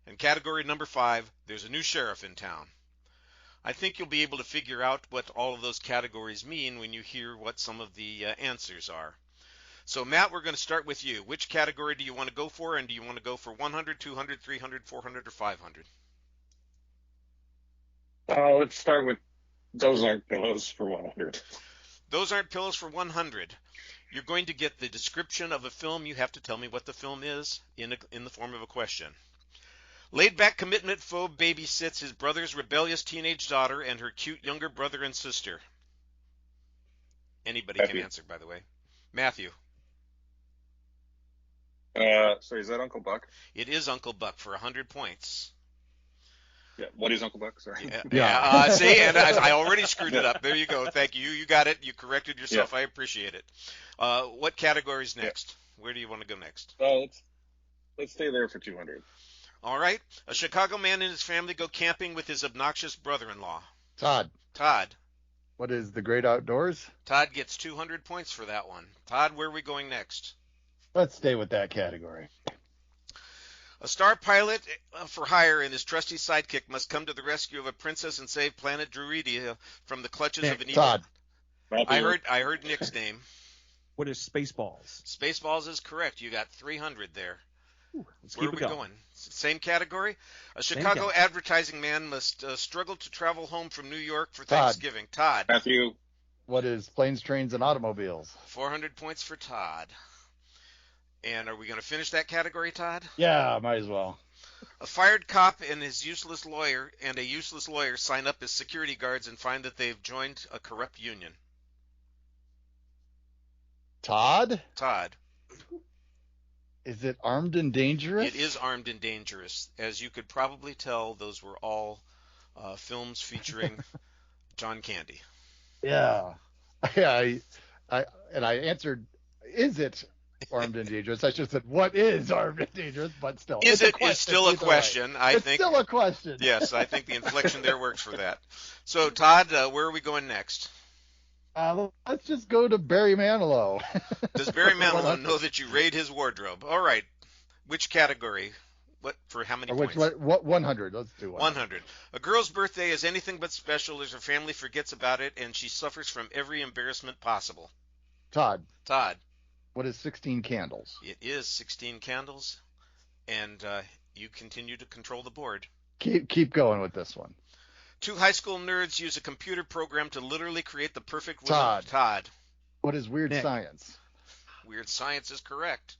And category number 5, there's a new sheriff in town. I think you'll be able to figure out what all of those categories mean when you hear what some of the answers are. So, Matt, we're going to start with you. Which category do you want to go for, and do you want to go for 100, 200, 300, 400, or 500? Let's start with those aren't pillows for 100. Those aren't pillows for 100. You're going to get the description of a film. You have to tell me what the film is in the form of a question. Laid-back commitment phobe babysits his brother's rebellious teenage daughter and her cute younger brother and sister. Anybody Matthew. can answer, by the way. Matthew. Sorry, is that Uncle Buck? It is Uncle Buck for 100 points. Yeah. What is Uncle Buck? Sorry. Yeah. See, and I already screwed it up. There you go. Thank you. You got it. You corrected yourself. Yeah. I appreciate it. What category's next? Yeah. Where do you want to go next? Let's stay there for 200. All right. A Chicago man and his family go camping with his obnoxious brother-in-law. Todd. What is The Great Outdoors? Todd gets 200 points for that one. Todd, where are we going next? Let's stay with that category. A star pilot for hire and his trusty sidekick must come to the rescue of a princess and save planet Druidia from the clutches of an evil. Todd. I heard Nick's name. What is Spaceballs? Spaceballs is correct. You got 300 there. Where are we going? Same category? A Chicago advertising man must struggle to travel home from New York for Thanksgiving. Todd. Matthew. What is Planes, Trains, and Automobiles? 400 points for Todd. And are we going to finish that category, Todd? Yeah, might as well. A fired cop and a useless lawyer sign up as security guards and find that they've joined a corrupt union. Todd? Is it Armed and Dangerous? It is Armed and Dangerous. As you could probably tell, those were all films featuring John Candy. Yeah. I answered, is it Armed and Dangerous? I should have said, what is Armed and Dangerous? But still. Is still a question. I think. It's still a question. Yes, I think the inflection there works for that. So, Todd, where are we going next? Let's just go to Barry Manilow. Does Barry Manilow know that you raid his wardrobe? All right. Which category? What for? How many points? What 100? Let's do 100. A girl's birthday is anything but special as her family forgets about it, and she suffers from every embarrassment possible. Todd. What is 16 Candles? It is 16 Candles, and You continue to control the board. Keep going with this one. 2 high school nerds use a computer program to literally create the perfect woman. Todd. Todd. What is weird Nick. science? Weird science is correct.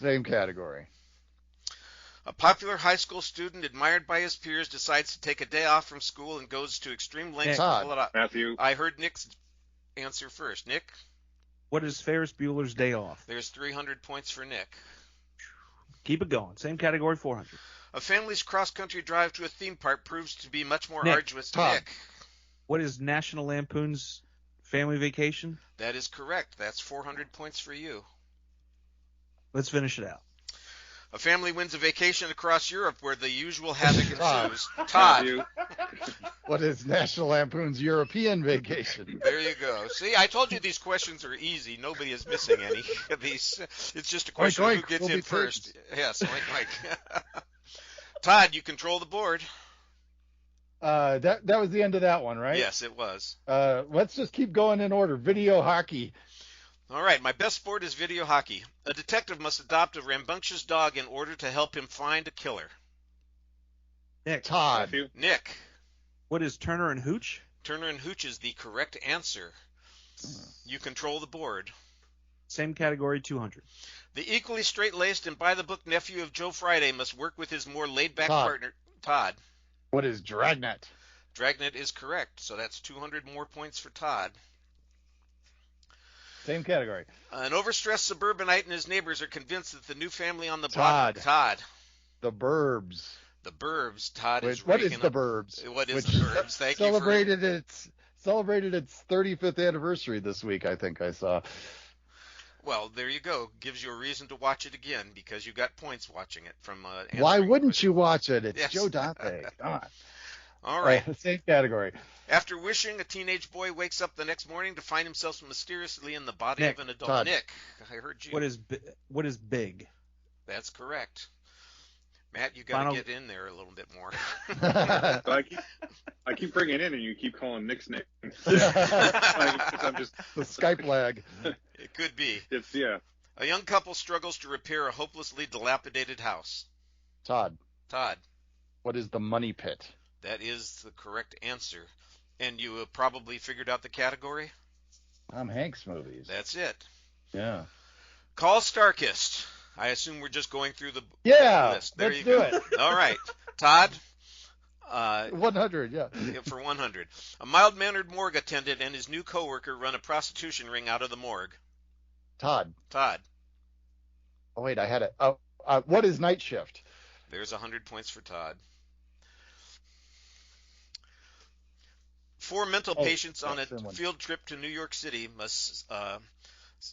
Same category. A popular high school student admired by his peers decides to take a day off from school and goes to extreme lengths to Todd. pull it off. Matthew. I heard Nick's answer first. Nick, What is Ferris Bueller's Day Off? there's 300 points for Nick. Keep it going. Same category, 400. A family's cross-country drive to a theme park proves to be much more Nick. arduous. Todd. Nick, What is National Lampoon's Family Vacation? that is correct. That's 400 points for you. Let's finish it out. A family wins a vacation across Europe where the usual havoc Todd. ensues. Todd. Matthew. What is National Lampoon's European Vacation? There you go. See, I told you these questions are easy. Nobody is missing any of these. It's just a question Oink, of who oink, gets we'll in be first. Yes, oink, oink. Todd, you control the board. That was the end of that one, right? Yes, it was. Let's just keep going in order. Video hockey. All right, my best sport is video hockey. A detective must adopt a rambunctious dog in order to help him find a killer. Nick. Todd. Matthew. Nick, What is Turner and Hooch? Turner and Hooch is the correct answer. You control the board. Same category, 200. The equally straight-laced and by-the-book nephew of Joe Friday must work with his more laid-back Todd. partner, Todd. What is Dragnet? Dragnet is correct, so that's 200 more points for Todd. Same category. An overstressed suburbanite and his neighbors are convinced that the new family on the Todd. block... Todd. The Burbs. The Burbs. Todd is What is raking the up... Burbs? What is Which the Burbs? Thank you for... Celebrated its 35th anniversary this week, I think I saw. Well, there you go. Gives you a reason to watch it again because you got points watching it from... Why wouldn't you watch it? It's Yes. Joe Dante. Come on. All right. Same category. After wishing, a teenage boy wakes up the next morning to find himself mysteriously in the body Nick. of an adult. Todd. Nick, I heard you. What is Big? That's correct. Matt, you got to Final- get in there a little bit more. So I keep bringing it in, and you keep calling Nick's name. I'm just. The Skype lag. It could be. It's yeah. A young couple struggles to repair a hopelessly dilapidated house. Todd, Todd, what is the Money Pit? that is the correct answer. And you have probably figured out the category? Tom Hanks movies. That's it. Yeah. Call Starkist. I assume we're just going through the Yeah. list. There Let's you do go. it. All right. Todd, 100. Yeah. for 100. A mild-mannered morgue attendant and his new coworker run a prostitution ring out of the morgue. Todd. Todd, Oh wait, I had it. What is Night Shift? there's 100 points for Todd. 4 mental patients on a same one. field trip to New York City must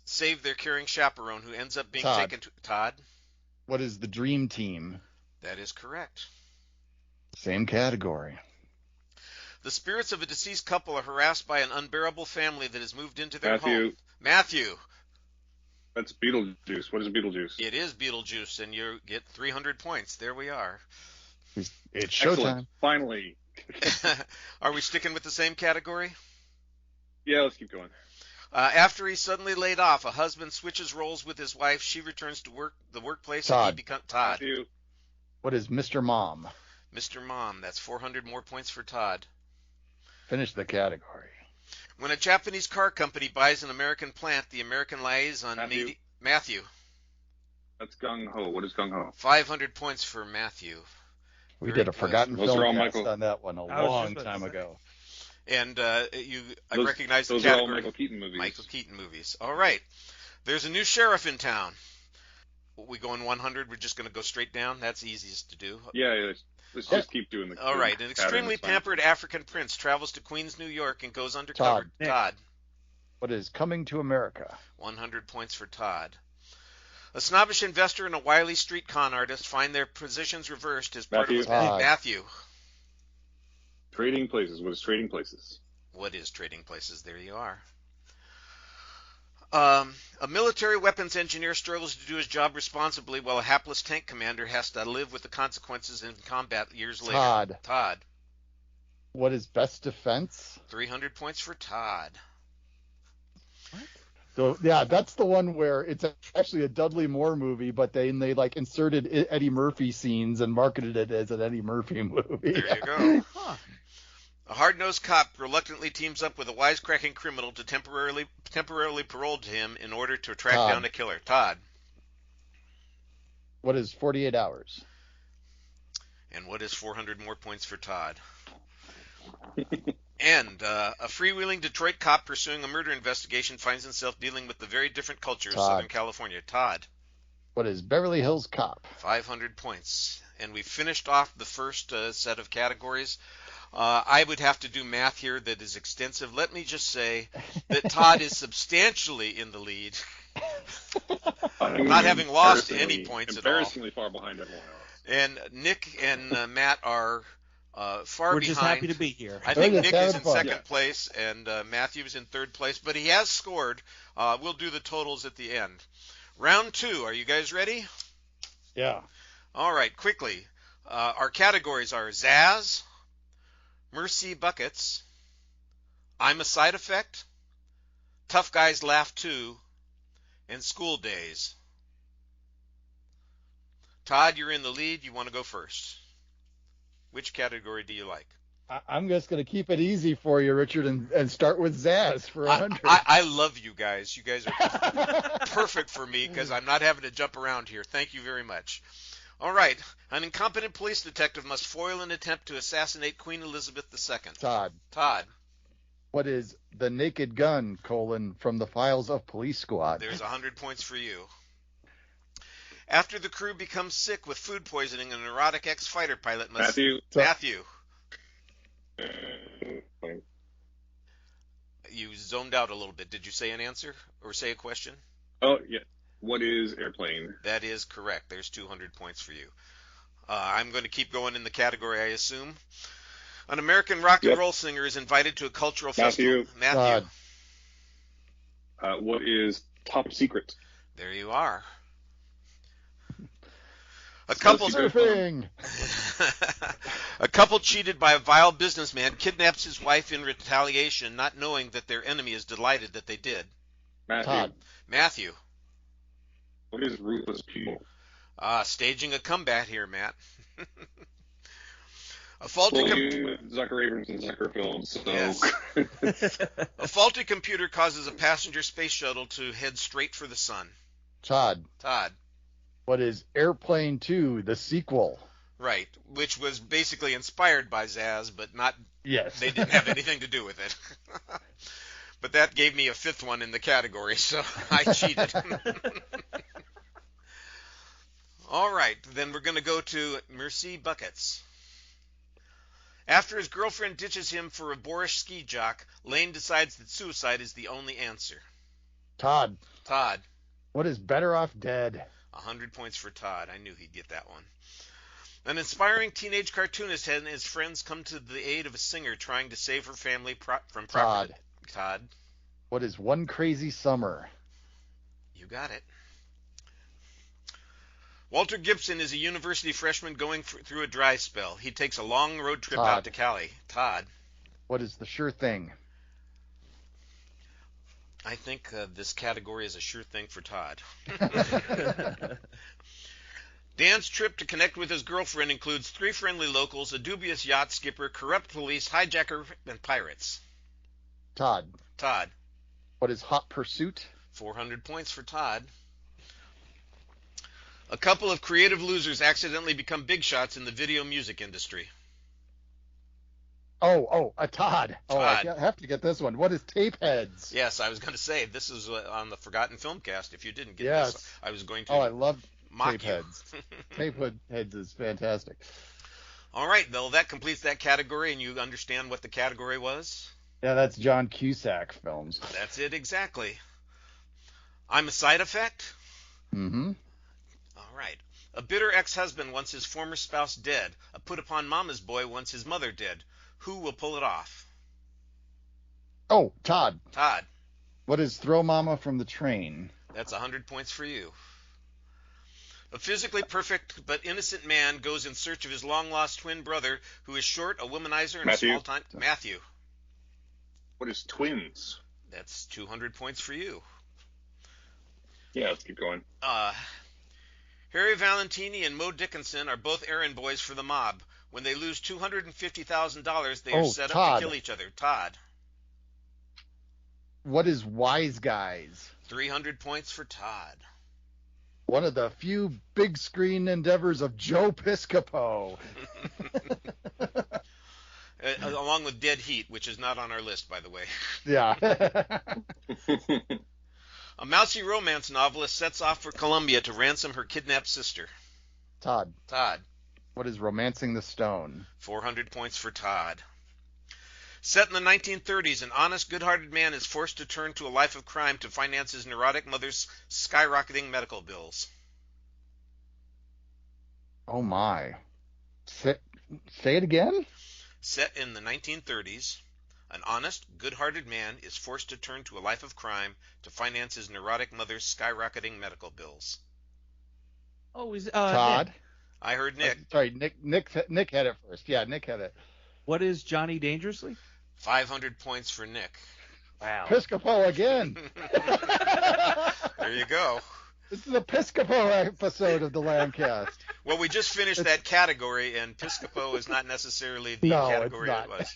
save their caring chaperone who ends up being Todd. taken to... Todd, What is the Dream Team? that is correct. Same category. The spirits of a deceased couple are harassed by an unbearable family that has moved into their Matthew. home. Matthew, That's Beetlejuice. What is Beetlejuice? it is Beetlejuice, and you get 300 points. There we are. It's Excellent. showtime. Finally. Are we sticking with the same category? Yeah, let's keep going. After he's suddenly laid off, a husband switches roles with his wife. She returns to the workplace, and Todd. he becomes Todd. Matthew. What is Mr. Mom? Mr. Mom, that's 400 more points for Todd. Finish the category. When a Japanese car company buys an American plant, the American liaison Matthew. Matthew, That's Gung Ho. What is Gung Ho? 500 points for Matthew. We Very did a good. forgotten Those are film all cast Michael- on that one a I was long just about time to say. ago. And I Those- recognize the Those are all category. Michael Keaton movies. Michael Keaton movies. All right. There's a new sheriff in town. We going 100? We're just going to go straight down? That's easiest to do. Yeah. Let's just keep doing the. All right. An pattern, extremely it's fine. pampered African prince travels to Queens, New York, and goes undercover. Todd. Nick. Todd. What is Coming to America? 100 points for Todd. A snobbish investor and a wily street con artist find their positions reversed as part Matthew. of Todd. Matthew. Trading Places. What is Trading Places? What is Trading Places? There you are. A military weapons engineer struggles to do his job responsibly while a hapless tank commander has to live with the consequences in combat years later. Todd. Todd. What is Best Defense? 300 points for Todd. So yeah, that's the one where it's actually a Dudley Moore movie, but they like inserted Eddie Murphy scenes and marketed it as an Eddie Murphy movie. There you go. Huh. A hard-nosed cop reluctantly teams up with a wisecracking criminal to temporarily parole to him in order to track down a killer. Todd. What is 48 Hours? And what is 400 more points for Todd? And a freewheeling Detroit cop pursuing a murder investigation finds himself dealing with the very different culture of Southern California. Todd. What is Beverly Hills Cop? 500 points. And we finished off the first set of categories. I would have to do math here that is extensive. Let me just say that Todd is substantially in the lead, not having lost any points at all. Embarrassingly far behind everyone else. And Nick and Matt are far behind. We're just happy to be here. I think Nick is in second place and Matthew is in third place, but he has scored. We'll do the totals at the end. Round 2. Are you guys ready? Yeah. All right, quickly. Our categories are Zaz, Mercy Buckets, I'm a Side Effect, Tough Guys Laugh Too, and School Days. Todd, you're in the lead. You want to go first. Which category do you like? I'm just going to keep it easy for you, Richard, and start with Zaz for 100. I love you guys. You guys are perfect for me because I'm not having to jump around here. Thank you very much. All right. An incompetent police detective must foil an attempt to assassinate Queen Elizabeth II. Todd. What is The Naked Gun, from the Files of Police Squad? There's 100 points for you. After the crew becomes sick with food poisoning, an neurotic ex-fighter pilot must... Matthew. You zoned out a little bit. Did you say an answer or say a question? Oh, yeah. What is Airplane? That is correct. There's 200 points for you. I'm going to keep going in the category, I assume. An American rock and roll singer is invited to a cultural festival. Matthew. What is Top Secret? There you are. A couple cheated by a vile businessman kidnaps his wife in retaliation, not knowing that their enemy is delighted that they did. Matthew. What is Ruthless People? Staging a comeback here, Matt. Zucker Abrams and Zucker Films. So. Yes. A faulty computer causes a passenger space shuttle to head straight for the sun. Todd. What is Airplane 2, the sequel? Right, which was basically inspired by Zaz, but not. Yes. They didn't have anything to do with it. But that gave me a fifth one in the category, so I cheated. All right, then we're going to go to Mercy Buckets. After his girlfriend ditches him for a boorish ski jock, Lane decides that suicide is the only answer. Todd. What is Better Off Dead? 100 points for Todd. I knew he'd get that one. An inspiring teenage cartoonist and his friends come to the aid of a singer trying to save her family from property. Todd. What is One Crazy Summer? You got it. Walter Gibson is a university freshman going through a dry spell. He takes a long road trip out to Cali. Todd. What is The Sure Thing? I think this category is a sure thing for Todd. Dan's trip to connect with his girlfriend includes 3 friendly locals, a dubious yacht skipper, corrupt police, hijacker, and pirates. Todd. What is Hot Pursuit? 400 points for Todd. A couple of creative losers accidentally become big shots in the video music industry. Todd. I have to get this one. What is Tapeheads? Yes, I was going to say, this is on the Forgotten Filmcast. If you didn't get this, I was going to I love mock Tapeheads. Tapeheads is fantastic. All right, well, that completes that category, and you understand what the category was? Yeah, that's John Cusack films. That's it, exactly. I'm a Side Effect? Mm-hmm. All right. A bitter ex-husband wants his former spouse dead. A put-upon mama's boy wants his mother dead. Who will pull it off? Todd. What is Throw Mama from the Train? That's 100 points for you. A physically perfect but innocent man goes in search of his long-lost twin brother who is short, a womanizer, and a small-time... Matthew. What is Twins? That's 200 points for you. Yeah, let's keep going. Harry Valentini and Mo Dickinson are both errand boys for the mob. When they lose $250,000, they are set up Todd. to kill each other. Todd. What is Wise Guys? 300 points for Todd. One of the few big screen endeavors of Joe Piscopo. Along with Dead Heat, which is not on our list, by the way. Yeah. A mousy romance novelist sets off for Colombia to ransom her kidnapped sister. Todd. Todd. What is Romancing the Stone? 400 points for Todd. Set in the 1930s, an honest, good-hearted man is forced to turn to a life of crime to finance his neurotic mother's skyrocketing medical bills. Oh, my. Say it again? Set in the 1930s, an honest, good-hearted man is forced to turn to a life of crime to finance his neurotic mother's skyrocketing medical bills. Oh, is Todd? Nick. I heard Nick. Sorry, Nick had it first. Yeah, Nick had it. What is Johnny Dangerously? 500 points for Nick. Wow. Piscopo again. There you go. This is a Piscopo episode of the Lambcast. Well, we just finished that category, and Piscopo is not necessarily the category it was.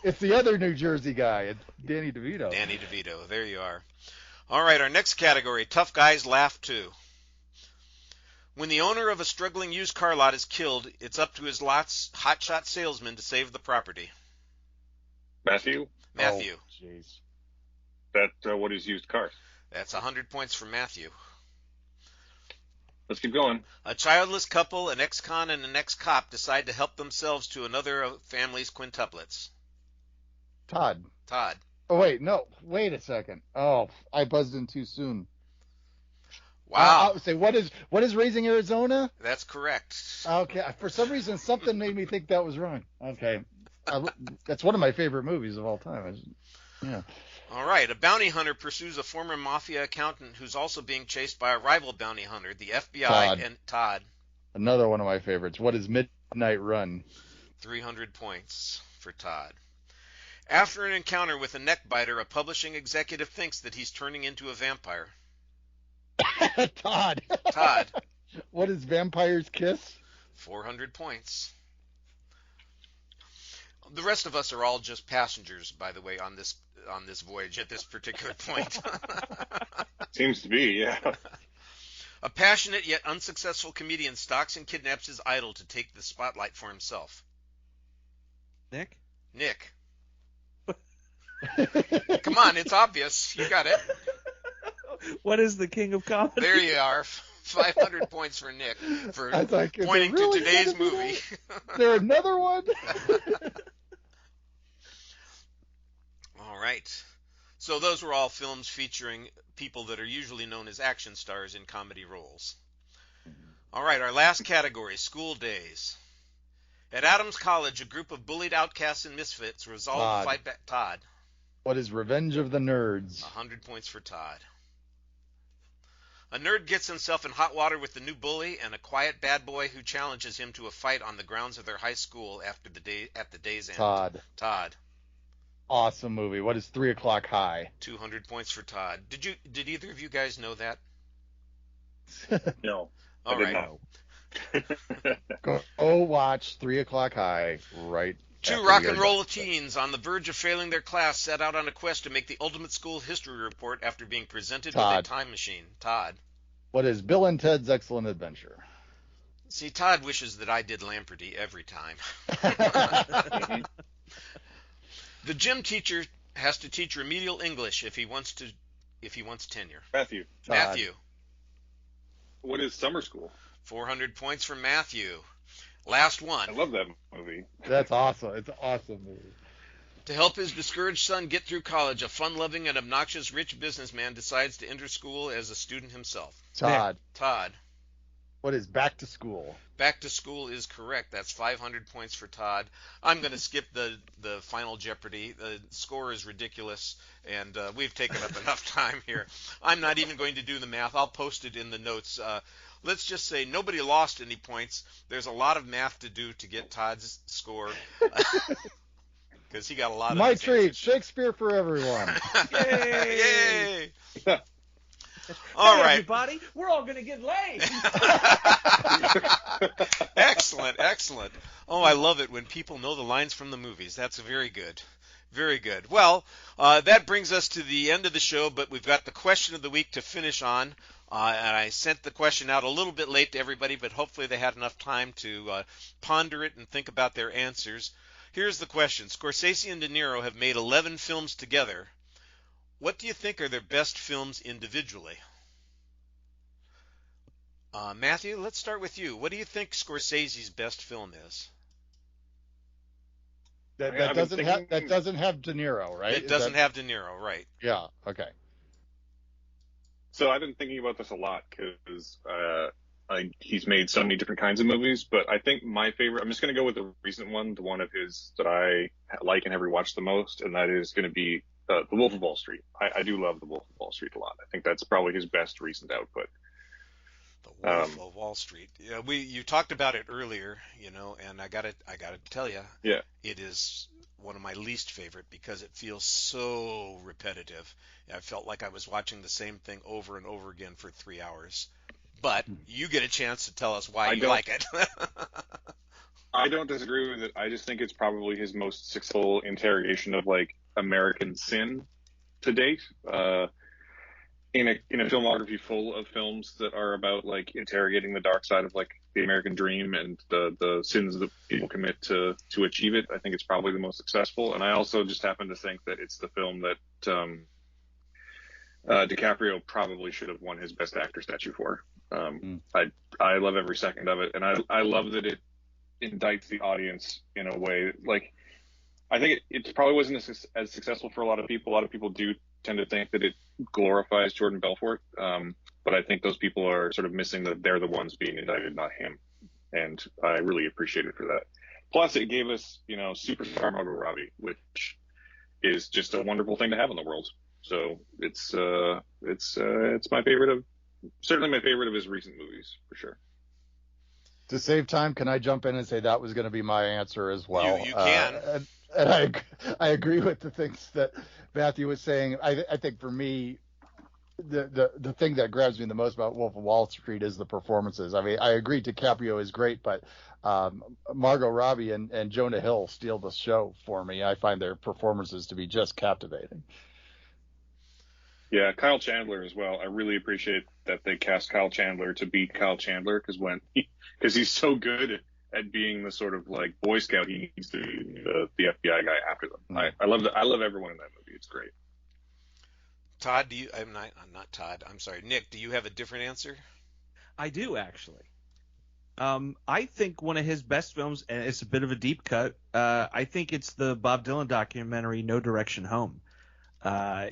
It's the other New Jersey guy. It's Danny DeVito. Danny DeVito. There you are. All right, our next category, Tough Guys Laugh Too. When the owner of a struggling used car lot is killed, it's up to his lot's hotshot salesman to save the property. Matthew? Matthew. Oh, jeez. What is used cars? That's 100 points for Matthew. Let's keep going. A childless couple, an ex-con and an ex-cop, decide to help themselves to another family's quintuplets. Todd. Todd. Oh, wait, no. Wait a second. Oh, I buzzed in too soon. Wow. I would say, what is Raising Arizona? That's correct. Okay. For some reason, something made me think that was wrong. Okay. That's one of my favorite movies of all time. Yeah. All right. A bounty hunter pursues a former mafia accountant who's also being chased by a rival bounty hunter, the FBI. Todd. And Todd. Another one of my favorites. What is Midnight Run? 300 points for Todd. After an encounter with a neckbiter, a publishing executive thinks that he's turning into a vampire. Todd. Todd. What is Vampire's Kiss? 400 points. The rest of us are all just passengers, by the way, on this voyage at this particular point. Seems to be, yeah. A passionate yet unsuccessful comedian stalks and kidnaps his idol to take the spotlight for himself. Nick? Nick. Come on, it's obvious. You got it. What is the king of comedy? There you are. 500 points for Nick for pointing to today's movie. Is there another one? All right. So those were all films featuring people that are usually known as action stars in comedy roles. All right, our last category, school days. At Adams College, a group of bullied outcasts and misfits resolve to fight back. Todd. What is Revenge of the Nerds? 100 points for Todd. A nerd gets himself in hot water with the new bully and a quiet bad boy who challenges him to a fight on the grounds of their high school at the day's end. Todd. Awesome movie. What is 3 O'Clock High? 200 points for Todd. Did either of you guys know that? No. All right. Go watch 3 O'Clock High right. Two rock and roll teens on the verge of failing their class set out on a quest to make the ultimate school history report after being presented with a time machine. Todd. What is Bill and Ted's Excellent Adventure? See, Todd wishes that I did Lamperty every time. The gym teacher has to teach remedial English if he wants tenure. Matthew. Todd. Matthew. What is summer school? 400 points for Matthew. Last one. I love that movie. That's awesome. It's an awesome movie. To help his discouraged son get through college, a fun-loving and obnoxious rich businessman decides to enter school as a student himself. Todd. What is Back to School? Back to School is correct. That's 500 points for Todd. I'm going to skip the Final Jeopardy. The score is ridiculous, and we've taken up enough time here. I'm not even going to do the math. I'll post it in the notes. Let's just say nobody lost any points. There's a lot of math to do to get Todd's score because he got a lot of My these treat, answers. Shakespeare for everyone. Yay! All hey, right. everybody, we're all gonna get laid. Excellent, excellent. Oh, I love it when people know the lines from the movies. That's very good. Very good. Well, that brings us to the end of the show, but we've got the question of the week to finish on. And I sent the question out a little bit late to everybody, but hopefully they had enough time to ponder it and think about their answers. Here's the question. Scorsese and De Niro have made 11 films together. What do you think are their best films individually? Matthew, let's start with you. What do you think Scorsese's best film is? That doesn't have De Niro, right? It doesn't have De Niro, right? Yeah. Okay. So I've been thinking about this a lot because he's made so many different kinds of movies, but I think my favorite, I'm just going to go with the recent one, the one of his that I like and have rewatched the most, and that is going to be The Wolf of Wall Street. I do love The Wolf of Wall Street a lot. I think that's probably his best recent output. The Wolf of Wall Street. Yeah, you talked about it earlier, and I gotta tell you, yeah, it is one of my least favorite because it feels so repetitive. I felt like I was watching the same thing over and over again for 3 hours. But you get a chance to tell us why you like it. I don't disagree with it. I just think it's probably his most successful interrogation of like American sin to date. In a filmography full of films that are about like interrogating the dark side of like the American dream and the sins that people commit to achieve it, I think it's probably the most successful. And I also just happen to think that it's the film that DiCaprio probably should have won his Best Actor statue for. I love every second of it, and I love that it indicts the audience in a way like I think it probably wasn't as successful for a lot of people. A lot of people do tend to think that it glorifies Jordan Belfort, but I think those people are sort of missing that they're the ones being indicted, not him, and I really appreciate it for that. Plus, it gave us, superstar Margot Robbie, which is just a wonderful thing to have in the world. So it's my favorite certainly my favorite of his recent movies for sure. To save time, can I jump in and say that was going to be my answer as well? You can. And I agree with the things that Matthew was saying. I think for me, the thing that grabs me the most about Wolf of Wall Street is the performances. I mean, I agree DiCaprio is great, but Margot Robbie and Jonah Hill steal the show for me. I find their performances to be just captivating. Yeah, Kyle Chandler as well. I really appreciate that they cast Kyle Chandler to be Kyle Chandler because he's so good at being the sort of like Boy Scout he needs to be the FBI guy after them. I love everyone in that movie. It's great. Todd, I'm not Todd. I'm sorry, Nick. Do you have a different answer? I do actually. I think one of his best films, and it's a bit of a deep cut. I think it's the Bob Dylan documentary, No Direction Home.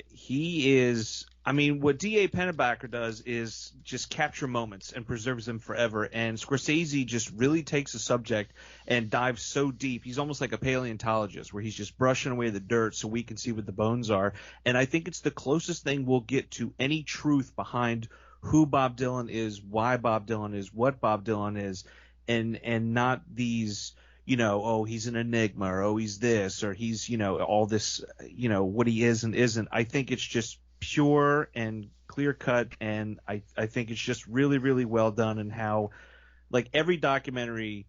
He is, what D.A. Pennebaker does is just capture moments and preserves them forever. And Scorsese just really takes a subject and dives so deep. He's almost like a paleontologist where he's just brushing away the dirt so we can see what the bones are. And I think it's the closest thing we'll get to any truth behind who Bob Dylan is, why Bob Dylan is, what Bob Dylan is, and not these – he's an enigma, or he's this, or he's, all this, what he is and isn't. I think it's just pure and clear cut, and I think it's just really, really well done. And how, like, every documentarian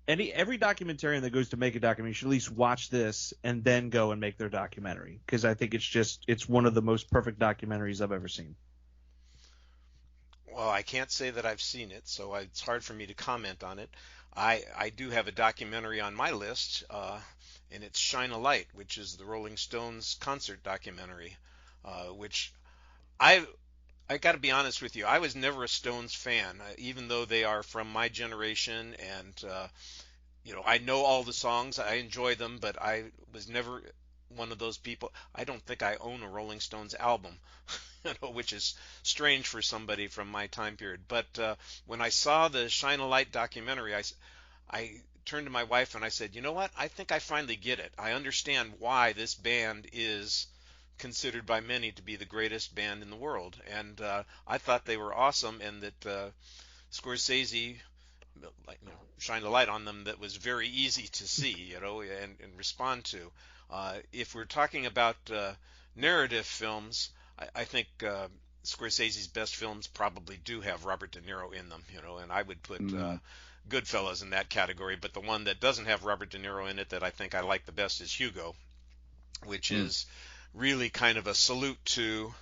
that goes to make a documentary should at least watch this and then go and make their documentary, because I think it's one of the most perfect documentaries I've ever seen. Well, I can't say that I've seen it, so it's hard for me to comment on it. I do have a documentary on my list, and it's Shine a Light, which is the Rolling Stones concert documentary, which I got to be honest with you, I was never a Stones fan, even though they are from my generation, and I know all the songs, I enjoy them, but I was never one of those people. I don't think I own a Rolling Stones album, which is strange for somebody from my time period. But when I saw the Shine a Light documentary, I turned to my wife and I said, you know what? I think I finally get it. I understand why this band is considered by many to be the greatest band in the world. And I thought they were awesome, and that Scorsese shined a light on them that was very easy to see, and respond to. If we're talking about narrative films, I think Scorsese's best films probably do have Robert De Niro in them, and I would put Goodfellas in that category. But the one that doesn't have Robert De Niro in it that I think I like the best is Hugo, which is really kind of a salute to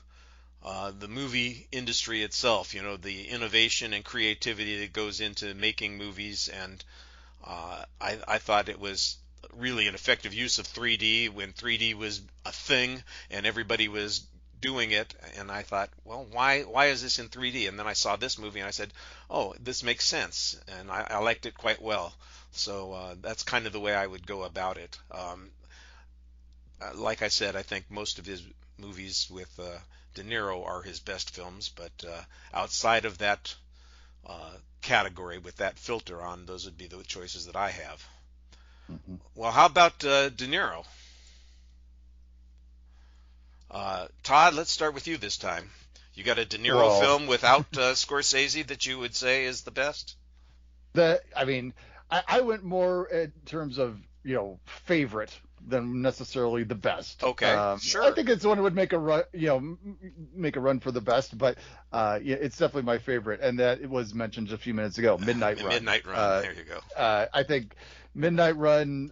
the movie industry itself, the innovation and creativity that goes into making movies. And I thought it was really an effective use of 3D when 3D was a thing and everybody was doing it. And I thought, well, why is this in 3D? And then I saw this movie and I said, oh, this makes sense. And I liked it quite well. So that's kind of the way I would go about it. Like I said, I think most of his movies with De Niro are his best films, but outside of that category with that filter on, those would be the choices that I have. Mm-hmm. Well, how about De Niro? Todd, let's start with you this time. You got a De Niro film without Scorsese that you would say is the best? I went more in terms of, favorite than necessarily the best. Okay, sure. I think it's one that would make a run, make a run for the best, but it's definitely my favorite, and that it was mentioned a few minutes ago. Midnight Run. Midnight Run. There you go. I think Midnight Run.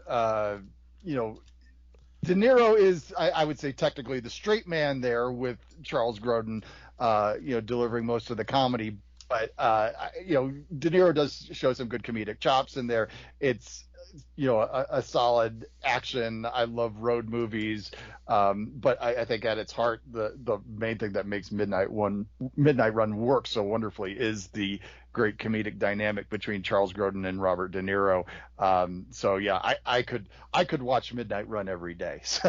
De Niro is, I would say, technically the straight man there, with Charles Grodin, delivering most of the comedy. But De Niro does show some good comedic chops in there. It's a solid action. I love road movies, but I think at its heart, the main thing that makes Midnight Run work so wonderfully is the great comedic dynamic between Charles Grodin and Robert De Niro. So yeah, I could watch Midnight Run every day. So.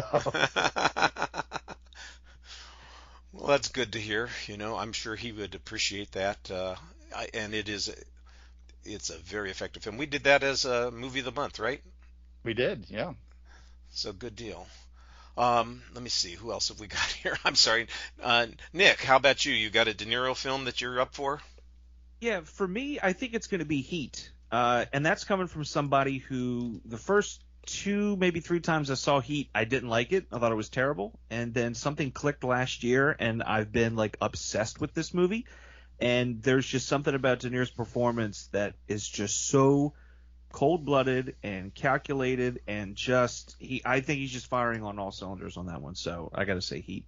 Well, that's good to hear. I'm sure he would appreciate that, and it's a very effective film. We did that as a movie of the month, right? We did, yeah. So good deal. Let me see, who else have we got here? I'm sorry, Nick. How about you? You got a De Niro film that you're up for? Yeah, for me, I think it's going to be Heat, and that's coming from somebody who the first 2, maybe 3 times I saw Heat, I didn't like it. I thought it was terrible, and then something clicked last year, and I've been obsessed with this movie. And there's just something about De Niro's performance that is just so cold-blooded and calculated, and I think he's just firing on all cylinders on that one. So I got to say Heat.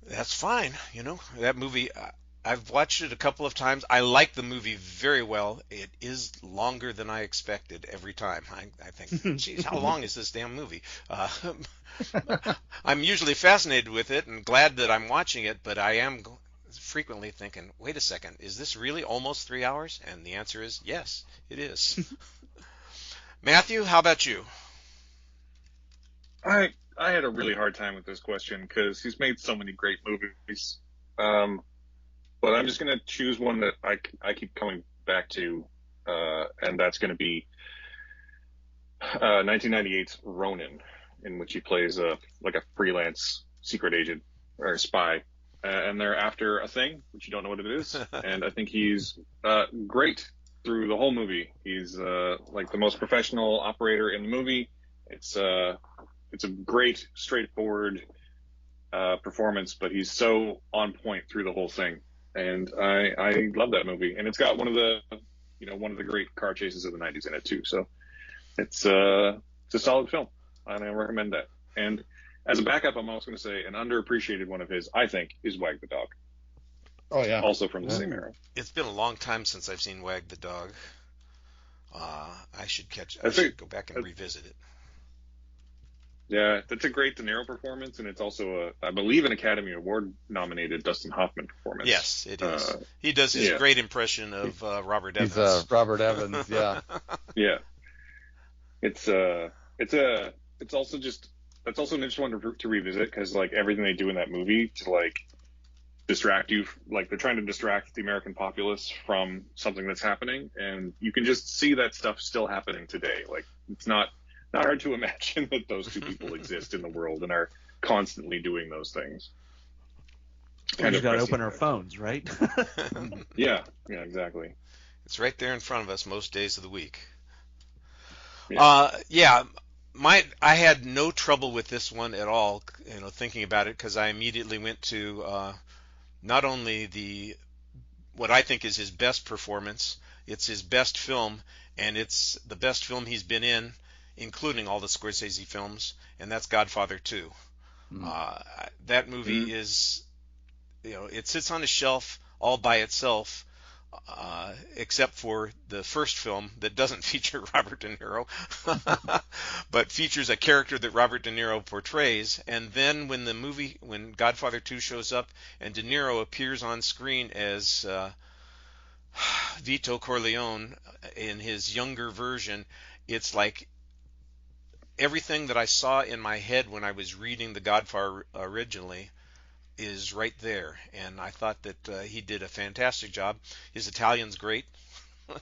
That's fine. That movie, I've watched it a couple of times. I like the movie very well. It is longer than I expected every time. I think, geez, how long is this damn movie? I'm usually fascinated with it and glad that I'm watching it, but I am frequently thinking, wait a second, is this really almost 3 hours? And the answer is yes, it is. Matthew, how about you? I had a really hard time with this question because he's made so many great movies. But I'm just going to choose one that I keep coming back to, and that's going to be 1998's Ronin, in which he plays a freelance secret agent or a spy. And they're after a thing, which you don't know what it is. And I think he's great through the whole movie. He's the most professional operator in the movie. It's a great, straightforward performance, but he's so on point through the whole thing. And I love that movie. And it's got one of the great car chases of the 90s in it too. So it's a solid film, and I recommend that. And as a backup, I'm also going to say an underappreciated one of his, I think, is Wag the Dog. Oh, yeah. Also from the same era. It's been a long time since I've seen Wag the Dog. I should go back and revisit it. Yeah, that's a great De Niro performance, and it's also I believe, an Academy Award nominated Dustin Hoffman performance. Yes, it is. He does his great impression of Robert Evans. He's Robert Evans, yeah. Yeah. It's also just, that's also an interesting one to revisit, because everything they do in that movie to distract you, they're trying to distract the American populace from something that's happening, and you can just see that stuff still happening today. It's not hard to imagine that those two people exist in the world and are constantly doing those things. We just got to open our phones, right? Yeah, exactly. It's right there in front of us most days of the week. Yeah. I had no trouble with this one at all, thinking about it, because I immediately went to not only what I think is his best performance, it's his best film, and it's the best film he's been in, including all the Scorsese films, and that's Godfather 2. That movie is, it sits on a shelf all by itself, except for the first film that doesn't feature Robert De Niro, but features a character that Robert De Niro portrays. And then when Godfather 2 shows up and De Niro appears on screen as Vito Corleone in his younger version, it's like everything that I saw in my head when I was reading The Godfather originally is right there, and I thought that he did a fantastic job. His Italian's great,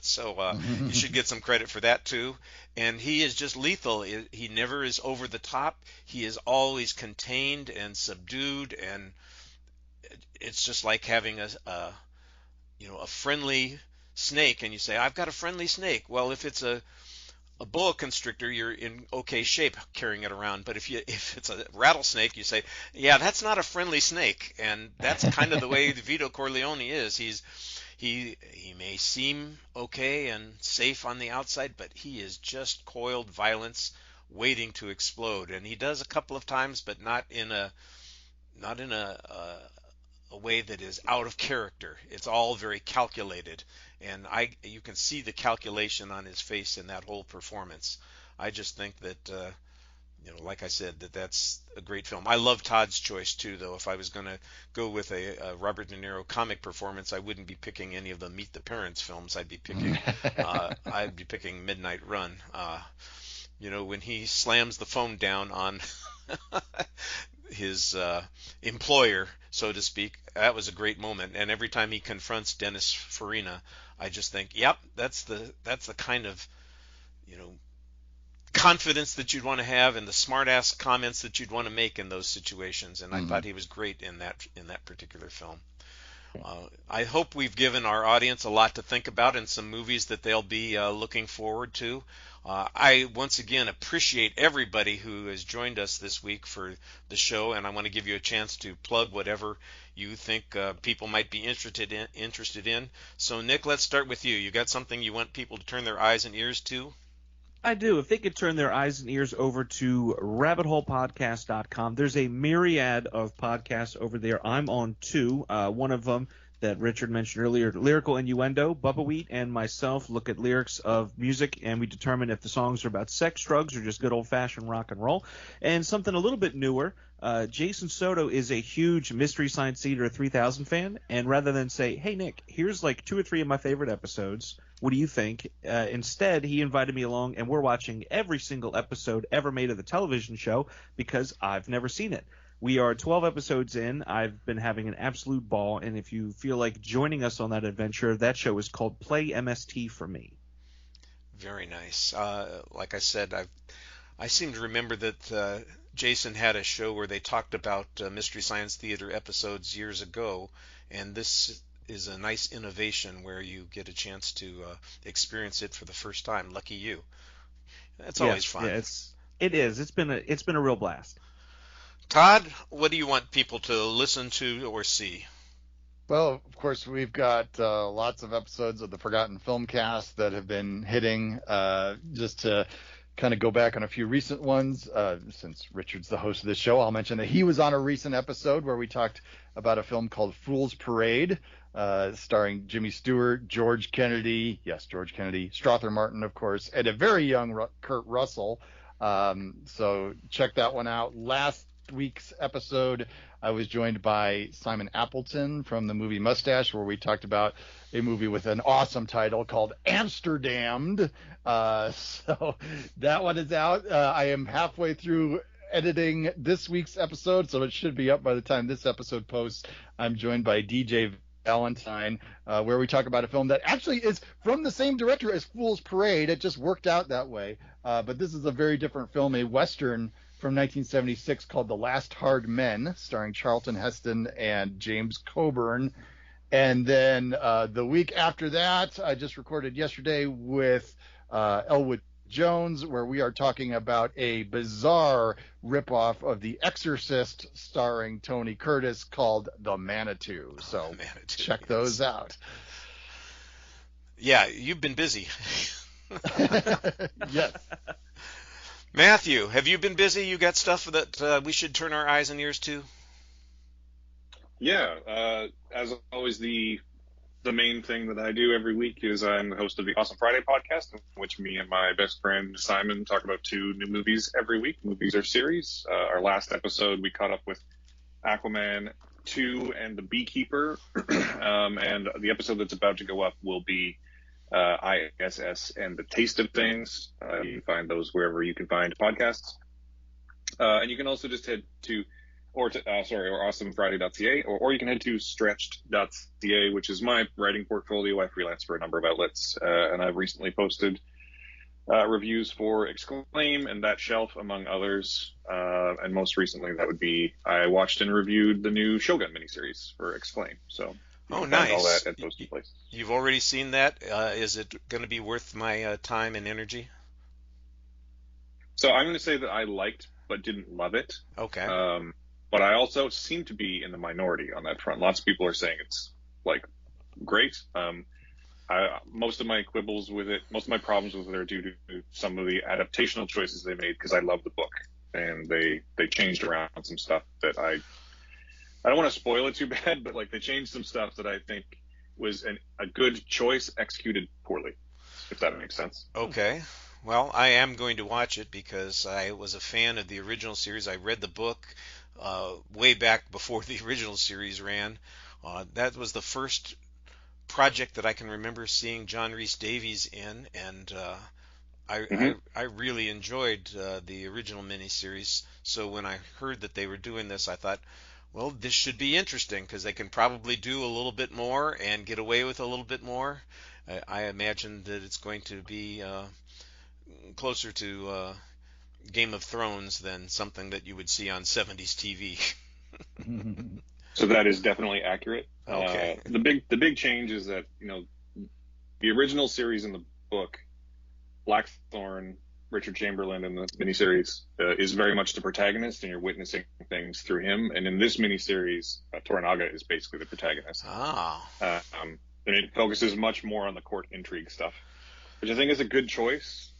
so you should get some credit for that too. And he is just lethal. He never is over the top. He is always contained and subdued, and it's just like having a friendly snake, and you say, I've got a friendly snake. Well, if it's a boa constrictor, you're in okay shape carrying it around. But if it's a rattlesnake, you say, yeah, that's not a friendly snake. And that's kind of the way Vito Corleone is. He may seem okay and safe on the outside, but he is just coiled violence waiting to explode. And he does a couple of times, but not in a way that is out of character. It's all very calculated, and you can see the calculation on his face in that whole performance. I just think that like I said, that's a great film. I love Todd's choice too, though. If I was going to go with a Robert De Niro comic performance, I wouldn't be picking any of the Meet the Parents films. I'd be picking Midnight Run. When he slams the phone down on his employer, so to speak, that was a great moment. And every time he confronts Dennis Farina, I just think, yep, that's the kind of confidence that you'd want to have, and the smart-ass comments that you'd want to make in those situations. And I thought he was great in that particular film. I hope we've given our audience a lot to think about and some movies that they'll be looking forward to. I once again appreciate everybody who has joined us this week for the show, and I want to give you a chance to plug whatever you think people might be interested in. So, Nick, let's start with you. You got something you want people to turn their eyes and ears to? I do. If they could turn their eyes and ears over to rabbitholepodcast.com, there's a myriad of podcasts over there. I'm on two. One of them that Richard mentioned earlier, Lyrical, Innuendo. Bubba Wheat and myself look at lyrics of music, and we determine if the songs are about sex, drugs, or just good old-fashioned rock and roll. And something a little bit newer, Jason Soto is a huge Mystery Science Theater 3000 fan, and rather than say, hey, Nick, here's like 2 or 3 of my favorite episodes, what do you think? Instead, he invited me along, and we're watching every single episode ever made of the television show because I've never seen it. We are 12 episodes in. I've been having an absolute ball, and if you feel like joining us on that adventure, that show is called Play MST for me. Very nice. Like I said, I seem to remember that Jason had a show where they talked about Mystery Science Theater episodes years ago, and this is a nice innovation where you get a chance to experience it for the first time. Lucky you. That's always fun. Yeah, it is. It's been a real blast. Todd, what do you want people to listen to or see? Well, of course, we've got lots of episodes of the Forgotten Filmcast that have been hitting. Just to kind of go back on a few recent ones, since Richard's the host of this show, I'll mention that he was on a recent episode where we talked about a film called Fool's Parade, starring Jimmy Stewart, George Kennedy, Strother Martin, of course, and a very young Kurt Russell. So check that one out. Last week's episode, I was joined by Simon Appleton from the movie Mustache, where we talked about a movie with an awesome title called Amsterdammed. So that one is out. I am halfway through editing this week's episode, so it should be up by the time this episode posts. I'm joined by DJ Valentine, where we talk about a film that actually is from the same director as Fool's Parade. It just worked out that way. But this is a very different film, a Western from 1976 called The Last Hard Men, starring Charlton Heston and James Coburn. And then the week after that, I just recorded yesterday with Elwood Jones, where we are talking about a bizarre ripoff of The Exorcist starring Tony Curtis called The Manitou. So Manitou, check yes. those out. Yeah, you've been busy. Yes. Matthew, have you been busy? You got stuff that we should turn our eyes and ears to? Yeah, as always, the main thing that I do every week is I'm the host of the Awesome Friday podcast, in which me and my best friend Simon talk about 2 new movies every week. Movies are series. Our last episode, we caught up with Aquaman 2 and The Beekeeper, and the episode that's about to go up will be ISS and The Taste of Things. You can find those wherever you can find podcasts. And you can also just head to awesomefriday.ca, or you can head to stretched.ca, which is my writing portfolio. I freelance for a number of outlets, and I've recently posted reviews for Exclaim and That Shelf, among others. And most recently, that would be I watched and reviewed the new Shogun miniseries for Exclaim. So you can find all that at those 2 places. You've already seen that. Is it going to be worth my time and energy? So I'm going to say that I liked but didn't love it. Okay. But I also seem to be in the minority on that front. Lots of people are saying it's like great. Most of my quibbles with it, most of my problems with it are due to some of the adaptational choices they made, because I love the book and they changed around some stuff that I don't want to spoil it too bad, but like they changed some stuff that I think was a good choice executed poorly, if that makes sense. Okay. Well, I am going to watch it because I was a fan of the original series. I read the book way back before the original series ran. That was the first project that I can remember seeing John Rhys Davies in, and I really enjoyed the original miniseries. So when I heard that they were doing this, I thought, well, this should be interesting because they can probably do a little bit more and get away with a little bit more. I imagine that it's going to be closer to Game of Thrones than something that you would see on 70s TV. So that is definitely accurate. Okay. The big change is that, the original series in the book, Blackthorn, Richard Chamberlain in the miniseries, is very much the protagonist, and you're witnessing things through him. And in this miniseries, Toranaga is basically the protagonist. Ah. And it focuses much more on the court intrigue stuff, which I think is a good choice.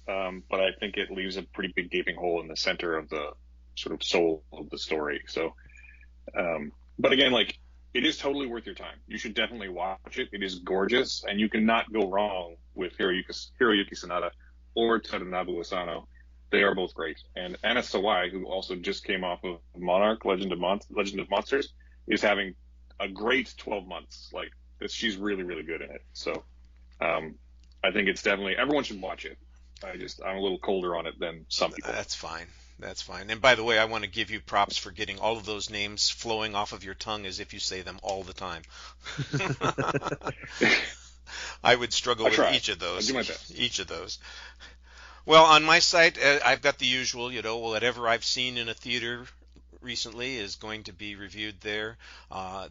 But I think it leaves a pretty big gaping hole in the center of the sort of soul of the story. So, but again, like, it is totally worth your time. You should definitely watch it. It is gorgeous, and you cannot go wrong with Hiroyuki Sanada or Tadanobu Asano. They are both great. And Anna Sawai, who also just came off of Monarch, Legend of Monsters, is having a great 12 months. Like, she's really, really good in it. So, I think it's definitely, everyone should watch it. I'm a little colder on it than some people. That's fine. That's fine. And by the way, I want to give you props for getting all of those names flowing off of your tongue as if you say them all the time. I would struggle with each of those. I'll do my best. Each of those. Well, on my site, I've got the usual, whatever I've seen in a theater recently is going to be reviewed there. I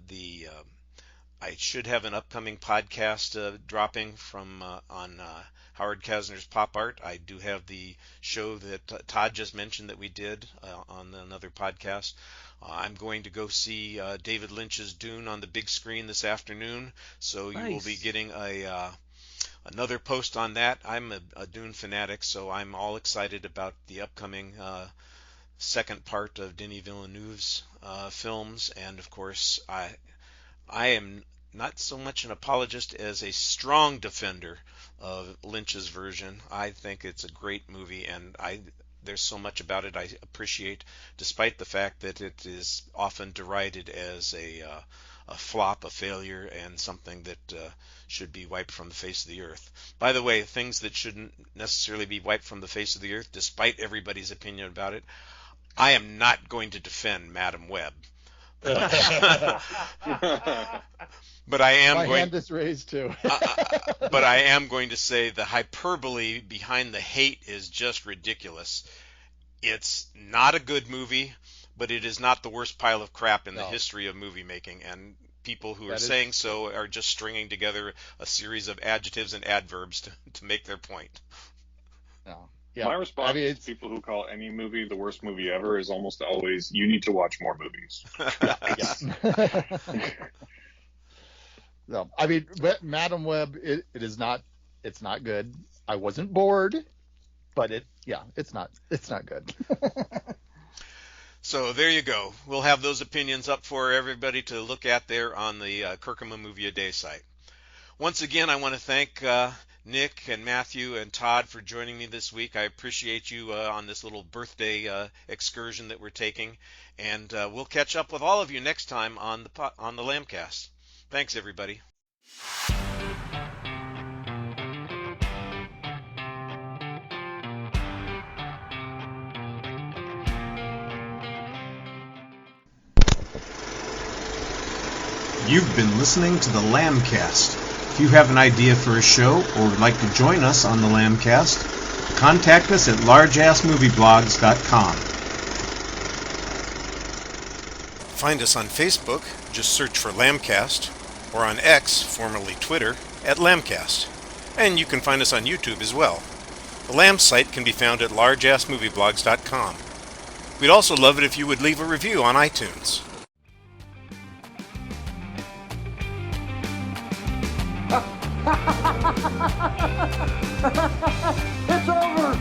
should have an upcoming podcast dropping from on Howard Kasner's Pop Art. I do have the show that Todd just mentioned that we did on another podcast. I'm going to go see David Lynch's Dune on the big screen this afternoon, so you will be getting another post on that. I'm a Dune fanatic, so I'm all excited about the upcoming second part of Denis Villeneuve's films, and of course I am not so much an apologist as a strong defender of Lynch's version. I think it's a great movie, and there's so much about it I appreciate, despite the fact that it is often derided as a flop, a failure, and something that should be wiped from the face of the earth. By the way, things that shouldn't necessarily be wiped from the face of the earth, despite everybody's opinion about it, I am not going to defend Madam Web. But I am My hand is raised too. But I am going to say the hyperbole behind the hate is just ridiculous. It's not a good movie, but it is not the worst pile of crap in the history of movie making. And people who are saying so are just stringing together a series of adjectives and adverbs to make their point. No. Yeah. My response I mean, to people who call any movie the worst movie ever is almost always, you need to watch more movies. yeah. No, I mean, Madam Web, it is not, it's not good. I wasn't bored, but it's not good. So there you go. We'll have those opinions up for everybody to look at there on the Kirkham Movie A Day site. Once again, I want to thank Nick and Matthew and Todd for joining me this week. I appreciate you on this little birthday excursion that we're taking, and we'll catch up with all of you next time on the Lambcast. Thanks, everybody. You've been listening to the Lambcast. If you have an idea for a show or would like to join us on the Lambcast, contact us at largeassmovieblogs.com. Find us on Facebook, just search for Lambcast, or on X, formerly Twitter, at Lambcast. And you can find us on YouTube as well. The Lamb site can be found at largeassmovieblogs.com. We'd also love it if you would leave a review on iTunes. It's over!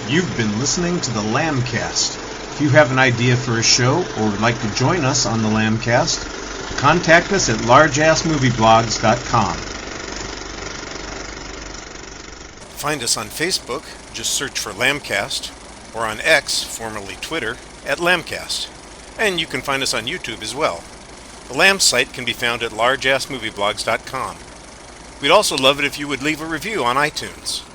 You've been listening to the Lambcast. If you have an idea for a show or would like to join us on the Lambcast, contact us at largeassmovieblogs.com. Find us on Facebook, just search for Lambcast, or on X, formerly Twitter, at Lambcast. And you can find us on YouTube as well. The Lamb site can be found at largeassmovieblogs.com. We'd also love it if you would leave a review on iTunes.